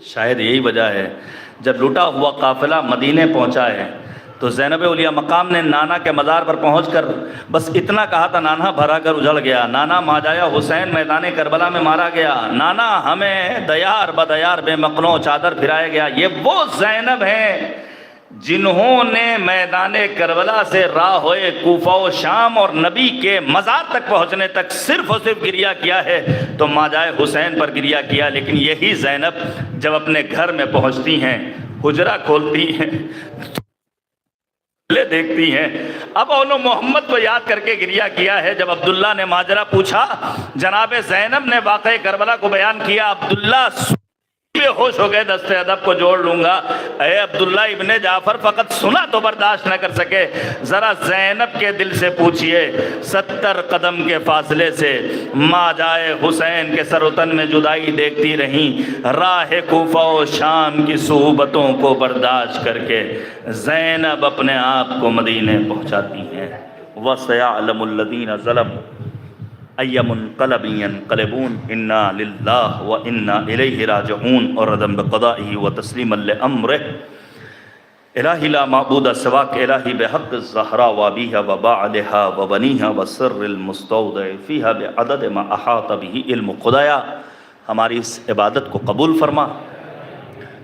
شاید یہی وجہ ہے جب لوٹا ہوا قافلہ مدینے پہنچا ہے تو زینب اولیاء مقام نے نانا کے مزار پر پہنچ کر بس اتنا کہا تھا، نانا بھرا کر اجڑ گیا، نانا ماجایا حسین میدان کربلا میں مارا گیا، نانا ہمیں دیار بدیار بے مقنوں چادر پھرایا گیا۔ یہ وہ زینب ہیں جنہوں نے میدان کربلا سے راہ ہوئے کوفہ و شام اور نبی کے مزار تک پہنچنے تک صرف اور صرف گریہ کیا ہے تو ماجائے حسین پر گریہ کیا۔ لیکن یہی زینب جب اپنے گھر میں پہنچتی ہیں، حجرہ کھولتی ہیں، دیکھتی ہیں، اب اولو محمد کو یاد کر کے گریہ کیا ہے۔ جب عبداللہ نے ماجرہ پوچھا، جناب زینب نے واقعہ کربلا کو بیان کیا، عبداللہ بے ہوش ہو گئے، دست ادب کو جوڑ لوں گا، اے عبداللہ ابن جعفر فقط سنا تو برداشت نہ کر سکے، ذرا زینب کے دل سے پوچھئے 70 قدم کے فاصلے سے ماں جائے حسین کے سر و تن میں جدائی دیکھتی رہیں، راہ کوفہ و شام کی صحبتوں کو برداشت کر کے زینب اپنے آپ کو مدینے پہنچاتی ہیں۔ وَسَيَعْلَمُ الَّذِينَ ظَلَمُوا أَيَّ مُنْقَلَبٍ يَنْقَلِبُونَ إِنَّا لِلَّهِ وَإِنَّا إِلَيْهِ رَاجِعُونَ اور رضا بقضائه وتسلیما لأمره الہی لا معبود سواک الہی بحق الزہرا وابیہا وبعلها وبنیہا وسر المستودع فیہا بعدد ما احاط به علم خدایا۔ ہماری اس عبادت کو قبول فرما،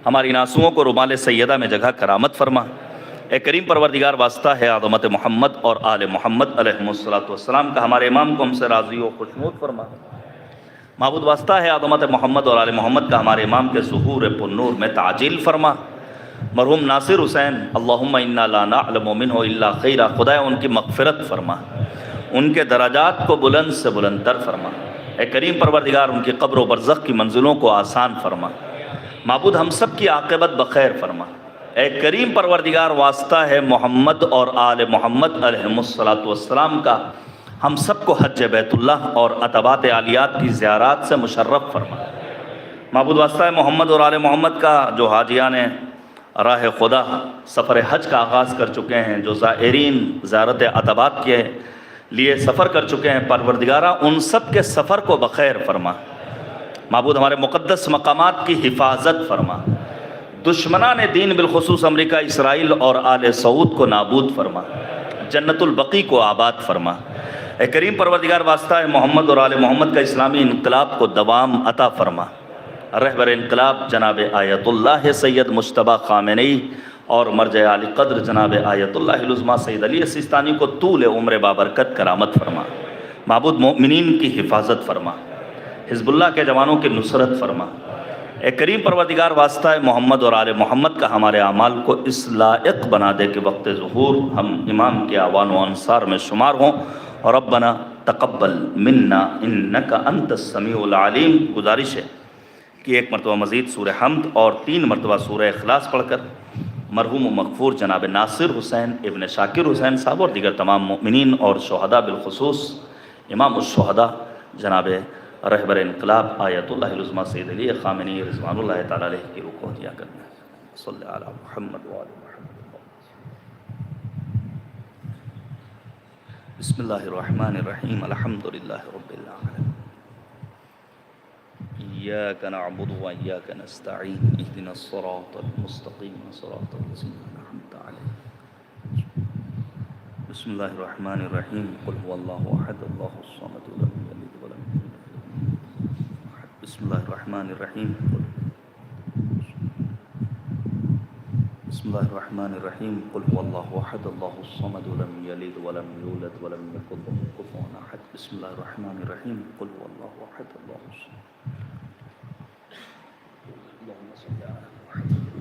ہماری ناسوؤں کو رومال سیدہ میں جگہ کرامت فرما۔ اے کریم پروردگار، واسطہ ہے عظمت محمد اور آل محمد علیہ السلام کا، ہمارے امام کو ہم سے راضی و خوشنود فرما۔ معبود، واسطہ ہے عظمت محمد اور آل محمد کا، ہمارے امام کے ظہور پرنور میں تعجیل فرما۔ مرحوم ناصر حسین، اللہم انا لا نعلم منہ الا خیرا، خدایا ان کی مغفرت فرما، ان کے درجات کو بلند سے بلند تر فرما۔ اے کریم پروردگار، ان کی قبر و برزخ کی منزلوں کو آسان فرما۔ معبود، ہم سب کی عاقبت بخیر فرما۔ اے کریم پروردگار، واسطہ ہے محمد اور آل محمد علیہ السلام کا، ہم سب کو حج بیت اللہ اور عتبات عالیات کی زیارات سے مشرف فرما۔ معبود، واسطہ ہے محمد اور آل محمد کا، جو حاجیان راہ خدا سفر حج کا آغاز کر چکے ہیں، جو زائرین زیارت عتبات کے لیے سفر کر چکے ہیں، پروردگارہ ان سب کے سفر کو بخیر فرما۔ معبود، ہمارے مقدس مقامات کی حفاظت فرما، دشمنان دین بالخصوص امریکہ، اسرائیل اور آل سعود کو نابود فرما، جنت البقیع کو آباد فرما۔ اے کریم پروردگار، واسطہ ہے محمد اور آل محمد کا، اسلامی انقلاب کو دوام عطا فرما۔ رہبر انقلاب جناب آیت اللہ سید مجتبیٰ خامنئی اور مرجع عالی قدر جناب آیت اللہ العظمیٰ سید علی سیستانی کو طول عمر بابرکت کرامت فرما۔ معبود، مومنین کی حفاظت فرما، حزب اللہ کے جوانوں کی نصرت فرما۔ اے کریم پروردگار، واسطہ ہے محمد اور آل محمد کا، ہمارے اعمال کو اس لائق بنا دے کہ وقت ظہور ہم امام کے اعوان و انصار میں شمار ہوں۔ اور ربنا تقبل منا انک انت السمیع العلیم۔ گزارش ہے کہ ایک مرتبہ مزید سورہ حمد اور 3 مرتبہ سورہ اخلاص پڑھ کر مرحوم و مغفور جناب ناصر حسین ابن شاکر حسین صاحب اور دیگر تمام مؤمنین اور شہداء بالخصوص امام الشہداء جناب رہبر انقلاب آیت اللہ العظمیٰ سید علی خامنئی رضوان اللہ تعالیٰ علیہ کی روح کو ہدیہ کرنا ہے۔ صلی علی محمد و آل محمد۔ بسم اللہ الرحمن الرحیم، الحمدللہ رب العالمین، ایاک نعبد و ایاک نستعین، اہدنا الصراط المستقیم صراط الذین انعمت علیہم۔ بسم اللہ الرحمن الرحیم، قل هو اللہ احد اللہ الصمد لم یلد ولم یولد۔ بسم اللہ الرحمن الرحیم، بسم اللہ الرحمن الرحیم، قل هو اللہ احد اللہ الصمد لم یلد ولم یولد ولم یکن لہ کفوا احد۔ بسم اللہ الرحمن الرحیم، قل هو اللہ احد اللہ الصمد۔ اللہم صل علی محمد۔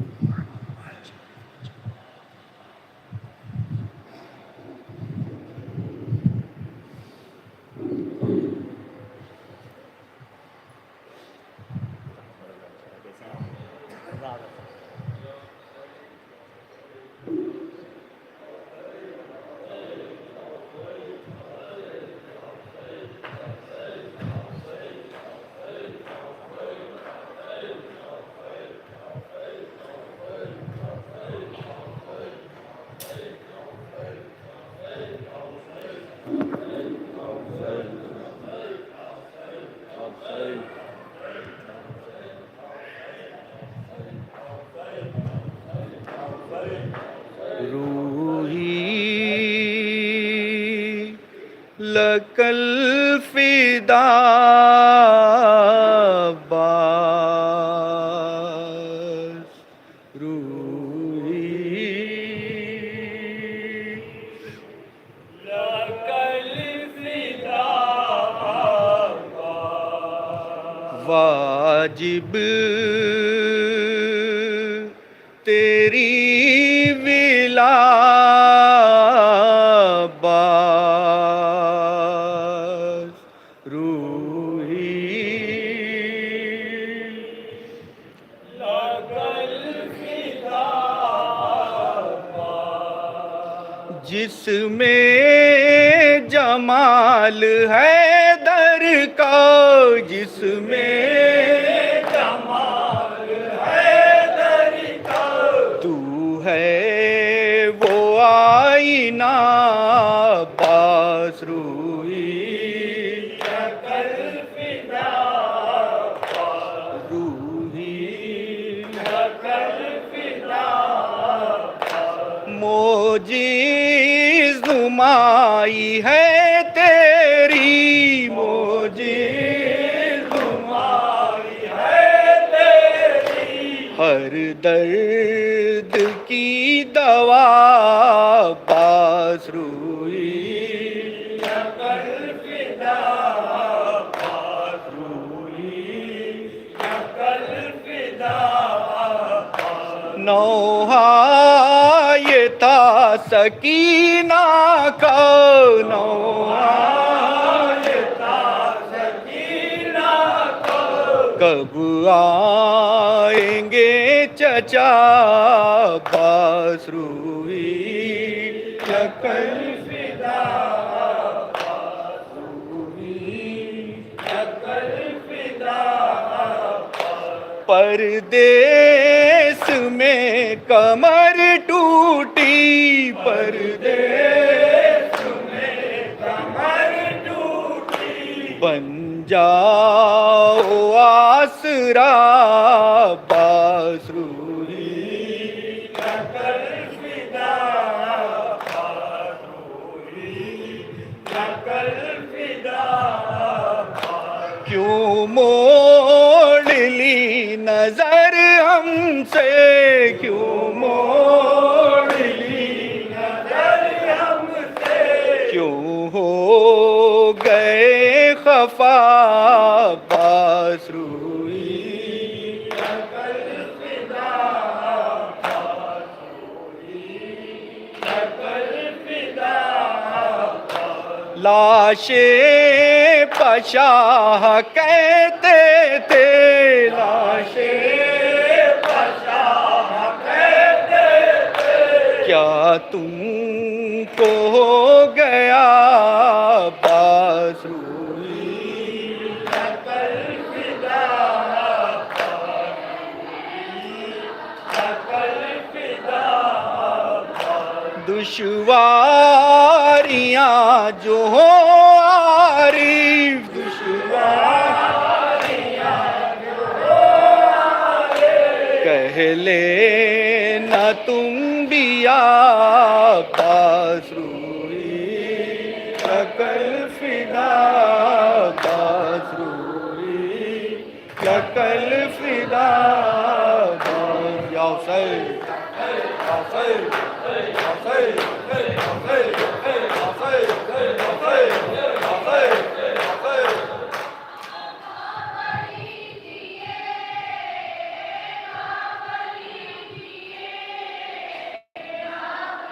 لک الفدا عباس روحی واجب تیری ولا عباس روحی جس میں جمال ہے در کا جس میں جمال ہے در کا تو ہے وہ آئینہ عباس روحی موجز نمائی ہے تیری موجز نمائی ہے تیری ہر درد کی دوا عباس روحی نوحہ یہ تھا سکینہ کا نوحہ یہ تھا سکینہ کا کب آئیں گے چچا عباس روحی شکل فدا پردیس میں کمر ٹوٹی پردیس میں کمر ٹوٹی بن جاؤ آسرا عباس روحی کیوں موڑ لی نظر ہم سے کیوں موڑ لی نظر ہم سے کیوں ہو گئے خفا عباس روحی لاشیں پشاہ کہتے تھے لاشیں پشاہ کہتے تھے کیا تم کو ہو گیا عباس روحی دشواریاں جو ہوں عارف دشواریاں جو ہوں عارف کہہ لینا تم بھی عباس